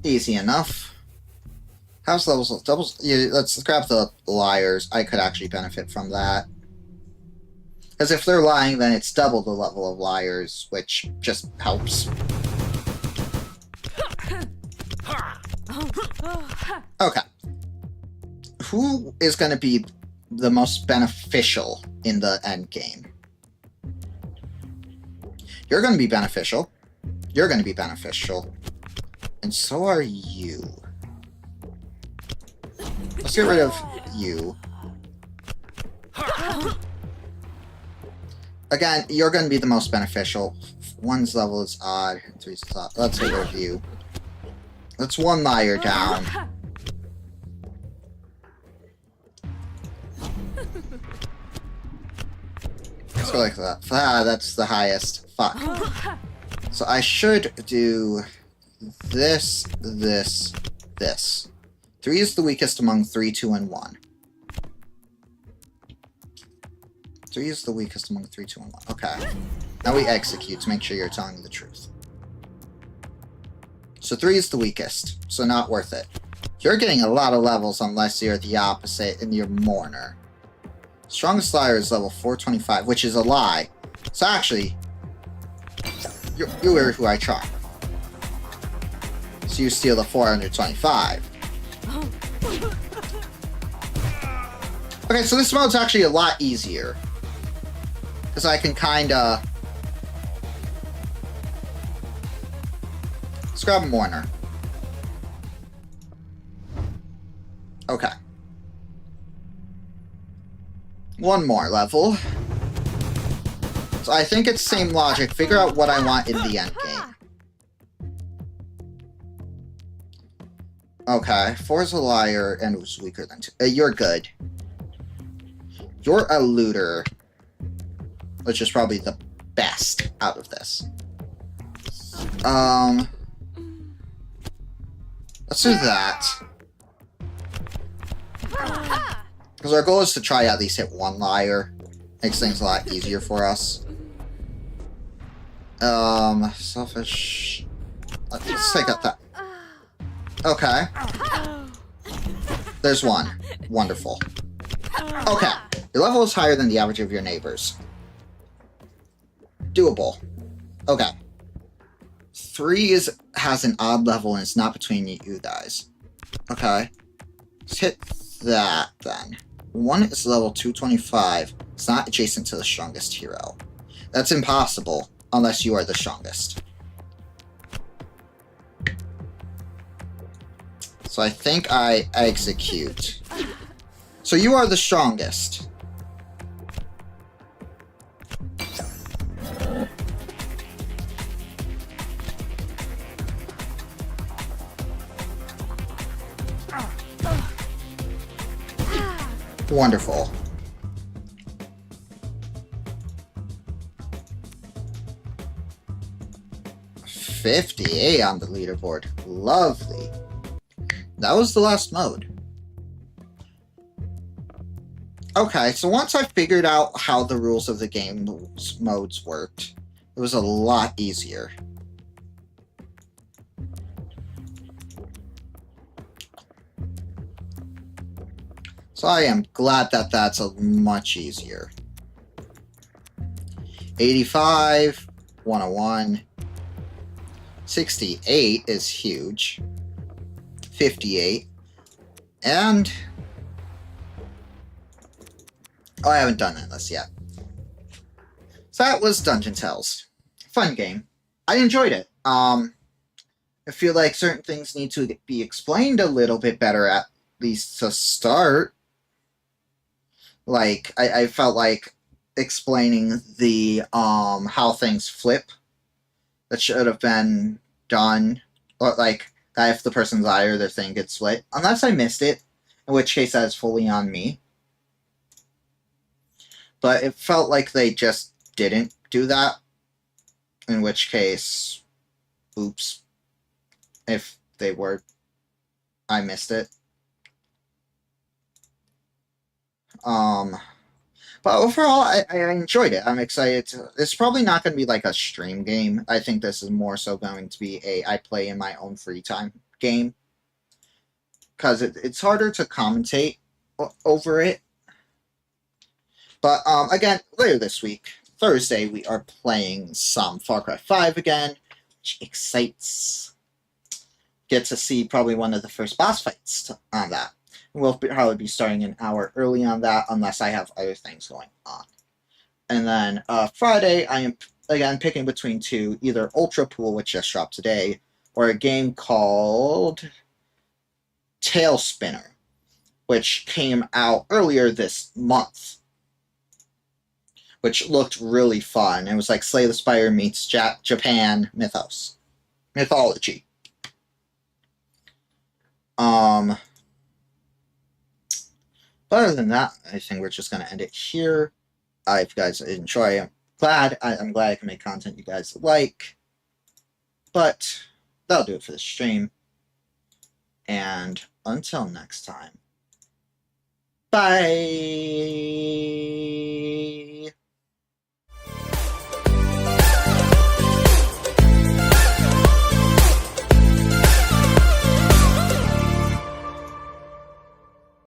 Easy enough. House levels, doubles... Yeah, let's grab the liars. I could actually benefit from that. Because if they're lying, then it's double the level of liars, which just helps. Okay. Who is going to be the most beneficial in the end game? You're going to be beneficial. You're going to be beneficial. And so are you. Let's get rid of you. Again, you're going to be the most beneficial. 1's level is odd. 3's is odd. Let's get rid of you. That's 1 liar down. Let's go like that. Ah, that's the highest. Fuck. So I should do this, this, this. 3 is the weakest among 3, 2, and 1. 3 is the weakest among 3, 2, and 1. Okay. Now we execute to make sure you're telling the truth. So 3 is the weakest, so not worth it. You're getting a lot of levels unless you're the opposite and you're mourner. Strongest liar is level 425, which is a lie. So actually, you were who I try. So you steal the 425. Okay, so this mode's actually a lot easier. Because I can kinda... Let's grab a mourner. Okay. 1 more level. So I think it's same logic. Figure out what I want in the end game. Okay, 4 is a liar and was weaker than 2. You're good. You're a looter. Which is probably the best out of this. Let's do that. Because our goal is to try at least hit 1 liar. Makes things a lot easier for us. Selfish... Let's take out that. Okay. There's 1. Wonderful. Okay. Your level is higher than the average of your neighbors. Doable. Okay. 3 has an odd level and it's not between you guys. Okay. Let's hit that then. 1 is level 225. It's not adjacent to the strongest hero. That's impossible unless you are the strongest. So I think I execute. So you are the strongest. Wonderful. $50 on the leaderboard. Lovely. That was the last mode. Okay, so once I figured out how the rules of the game modes worked, it was a lot easier. So I am glad that that's a much easier. 85, 101. 68 is huge. 58. And... oh, I haven't done that list yet. So that was Dungeon Tales. Fun game. I enjoyed it. I feel like certain things need to be explained a little bit better, at least to start. Like, I felt like explaining the how things flip, that should have been done, or like that if the person's eye or their thing gets split, unless I missed it, in which case that is fully on me. But it felt like they just didn't do that, in which case, oops, if they were, I missed it. But overall, I enjoyed it. I'm excited. It's probably not going to be like a stream game. I think this is more so going to be a I play in my own free time game. Because it's harder to commentate over it. But again, later this week, Thursday, we are playing some Far Cry 5 again, which excites. Get to see probably one of the first boss fights on that. We'll probably be starting an hour early on that, unless I have other things going on. And then Friday, I am again picking between two, either Ultra Pool, which just dropped today, or a game called Tail Spinner, which came out earlier this month, which looked really fun. It was like Slay the Spire meets Japan mythology. But other than that, I think we're just going to end it here. If you guys enjoy, I'm glad I can make content you guys like. But that'll do it for the stream. And until next time, bye!